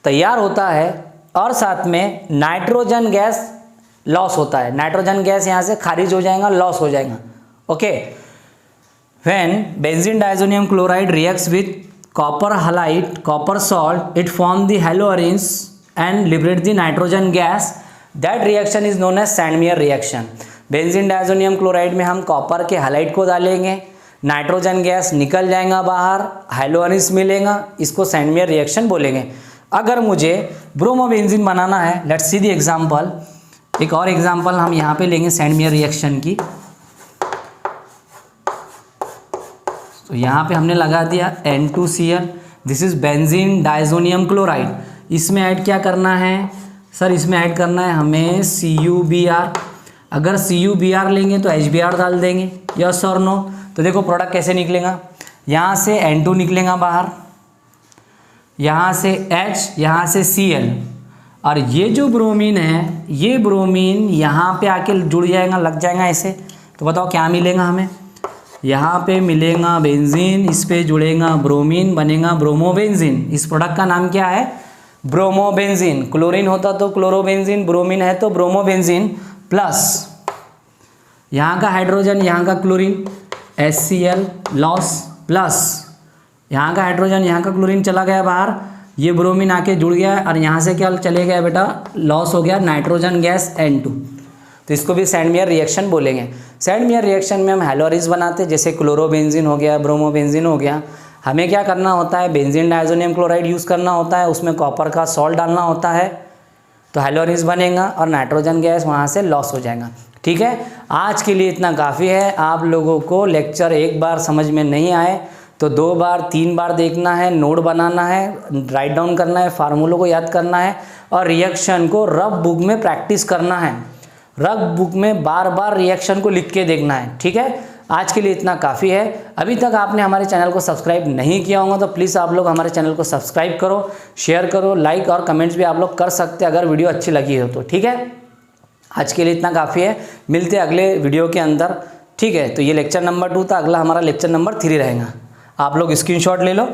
तैयार होता है और साथ में नाइट्रोजन गैस लॉस होता है। नाइट्रोजन गैस यहाँ से खारिज हो जाएगा, लॉस हो जाएगा, okay. When benzene diazonium chloride reacts with copper halide, copper salt, it form the haloarenes and liberate the nitrogen gas. That reaction is known as Sandmeyer reaction. Benzene diazonium chloride में हम कॉपर के हैलाइड को डालेंगे, नाइट्रोजन गैस निकल जाएगा बाहर, हैलोअरेंस मिलेगा, इसको सैंडमेयर रिएक्शन बोलेंगे। अगर मुझे ब्रोमोबेंजीन बनाना है, लेट्स सी द एग्जांपल। एक और एग्जांपल हम यहाँ पे लेंगे सैंडमेयर रिएक्शन की। तो यहाँ पे हमने लगा दिया N2Cl, this is benzene diazonium chloride. इसमें ऐड क्या करना है सर? इसमें ऐड करना है हमें CuBr। अगर CuBr लेंगे तो HBr डाल देंगे, यस और नो? तो देखो प्रोडक्ट कैसे निकलेगा। यहाँ से N2 निकलेगा बाहर, यहाँ से H, यहाँ से Cl, और ये जो ब्रोमीन है, ये ब्रोमीन यहाँ पे आके जुड़ जाएगा, लग जाएगा ऐसे। तो बताओ क्या मिलेगा हमें? यहाँ पे मिलेगा बेंजीन, इस पे जुड़ेगा ब्रोमीन, बनेगा ब्रोमोबेंजीन। इस प्रोडक्ट का नाम क्या है? ब्रोमोबेंजीन। क्लोरीन होता तो क्लोरोबेंजीन, ब्रोमीन है तो ब्रोमोबेंजीन, प्लस यहाँ का हाइड्रोजन, यहाँ का क्लोरीन, HCl लॉस, प्लस यहाँ का हाइड्रोजन, यहाँ का क्लोरीन चला गया बाहर, ये ब्रोमीन आके जुड़ गया और यहाँ से क्या चले गया बेटा? लॉस हो गया नाइट्रोजन गैस N2। तो इसको भी सैंडमेयर रिएक्शन बोलेंगे। सैंडमेयर रिएक्शन में हम हैलोअरेंस बनाते हैं, जैसे क्लोरोबेंजीन हो गया, ब्रोमोबेंजीन हो गया। हमें क्या करना होता है? बेंजीन डायज़ोनियम क्लोराइड यूज़ करना होता है, उसमें कॉपर का सॉल्ट डालना होता है, तो हैलोअरेंस बनेगा और नाइट्रोजन गैस वहाँ से लॉस हो जाएगा। ठीक है, आज के लिए इतना काफ़ी है। आप लोगों को लेक्चर एक बार समझ में नहीं आए तो 2 बार 3 बार देखना है, नोट बनाना है, राइट डाउन करना है, फार्मूलों को याद करना है और रिएक्शन को रफ बुक में प्रैक्टिस करना है। रफ बुक में बार बार रिएक्शन को लिख के देखना है। ठीक है, आज के लिए इतना काफ़ी है। अभी तक आपने हमारे चैनल को सब्सक्राइब नहीं किया होगा तो प्लीज़ आप लोग हमारे चैनल को सब्सक्राइब करो, शेयर करो, लाइक और कमेंट्स भी आप लोग कर सकते हैं अगर वीडियो अच्छी लगी हो तो। ठीक है, आज के लिए इतना काफ़ी है, मिलते हैं अगले वीडियो के अंदर। ठीक है, तो ये लेक्चर नंबर 2 था, अगला हमारा लेक्चर नंबर 3 रहेगा। आप लोग स्क्रीनशॉट ले लो